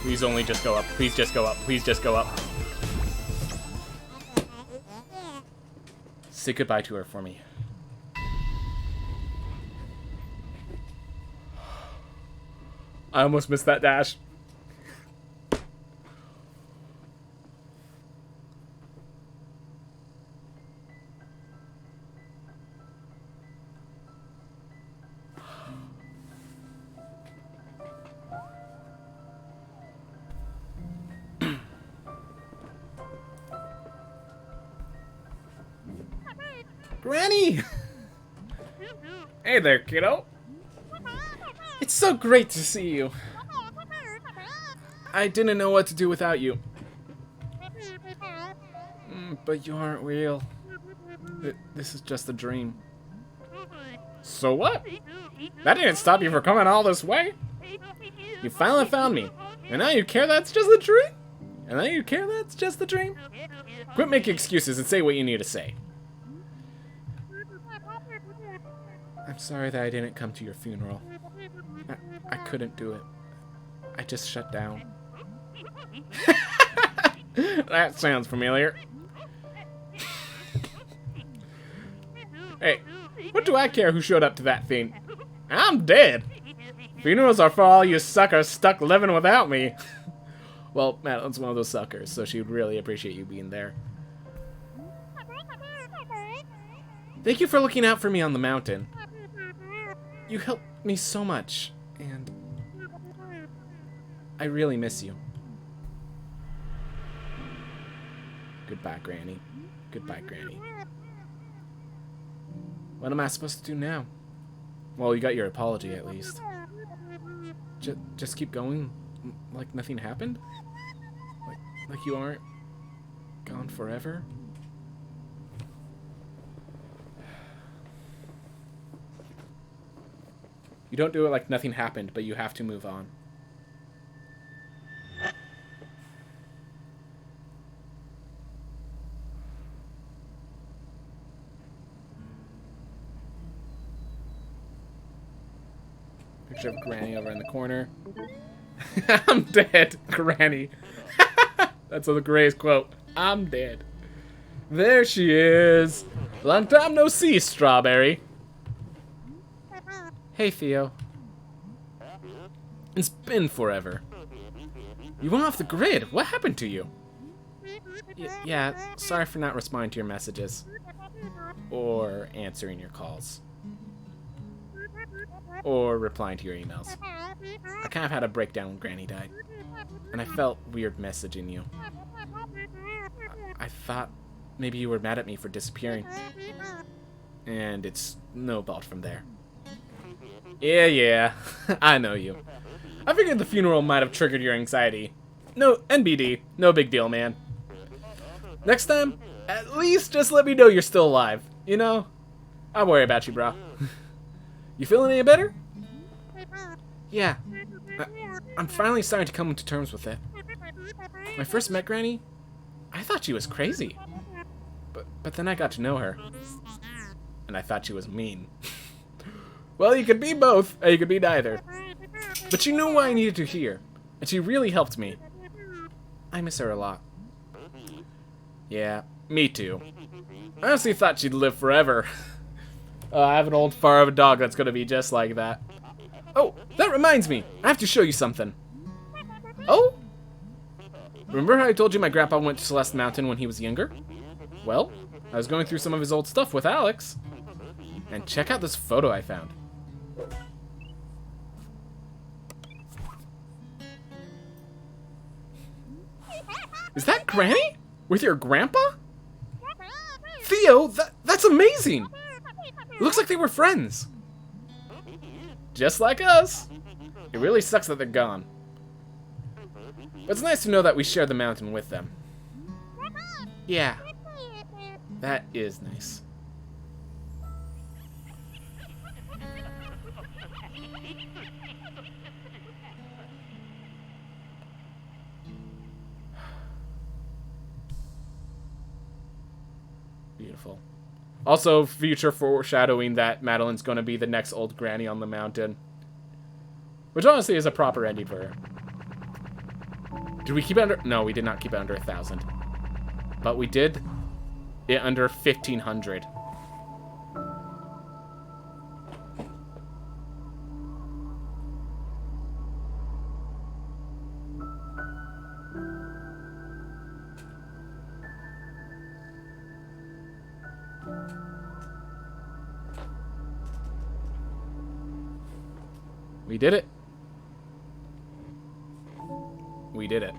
Please only just go up. Please just go up. Please just go up. Say goodbye to her for me. I almost missed that dash. Granny! Hey there, kiddo. It's so great to see you. I didn't know what to do without you. But you aren't real. This is just a dream. So what? That didn't stop you from coming all this way. You finally found me. And now you care that's just a dream? And now you care that's just a dream? Quit making excuses and say what you need to say. I'm sorry that I didn't come to your funeral. I couldn't do it. I just shut down. That sounds familiar. Hey, what do I care who showed up to that thing? I'm dead. Funerals are for all you suckers stuck living without me. Well, Madeline's one of those suckers, so she would really appreciate you being there. Thank you for looking out for me on the mountain. You helped me so much, and I really miss you. Goodbye, Granny. Goodbye, Granny. What am I supposed to do now? Well, you got your apology at least. Just keep going like nothing happened? Like you aren't gone forever? You don't do it like nothing happened, but you have to move on. picture of Granny over in the corner. I'm dead, Granny. That's the greatest quote. I'm dead. There she is. Long time no see, Strawberry. Hey, Theo. It's been forever. You went off the grid. What happened to you? Yeah, sorry for not responding to your messages. Or answering your calls. Or replying to your emails. I kind of had a breakdown when Granny died. And I felt weird messaging you. I thought maybe you were mad at me for disappearing. And it snowballed from there. Yeah, I know you. I figured the funeral might have triggered your anxiety. No, NBD, no big deal, man. Next time, at least just let me know you're still alive. You know? I'll worry about you, bro. You feeling any better? Yeah. I'm finally starting to come to terms with it. When I first met Granny, I thought she was crazy. But then I got to know her. And I thought she was mean. Well, you could be both, or you could be neither. But you know what I needed to hear, and she really helped me. I miss her a lot. Yeah, me too. I honestly thought she'd live forever. I have an old far of a dog that's gonna be just like that. Oh, that reminds me. I have to show you something. Oh? Remember how I told you my grandpa went to Celeste Mountain when he was younger? Well, I was going through some of his old stuff with Alex. And check out this photo I found. Is that Granny? With your grandpa? Theo, that's amazing! It looks like they were friends. Just like us. It really sucks that they're gone. But it's nice to know that we share the mountain with them. Yeah. That is nice. Beautiful. Also, future foreshadowing that Madeline's going to be the next old granny on the mountain. Which honestly is a proper ending for her. Did we keep it under... No, we did not keep it under 1,000. But we did it under 1,500. We did it. We did it.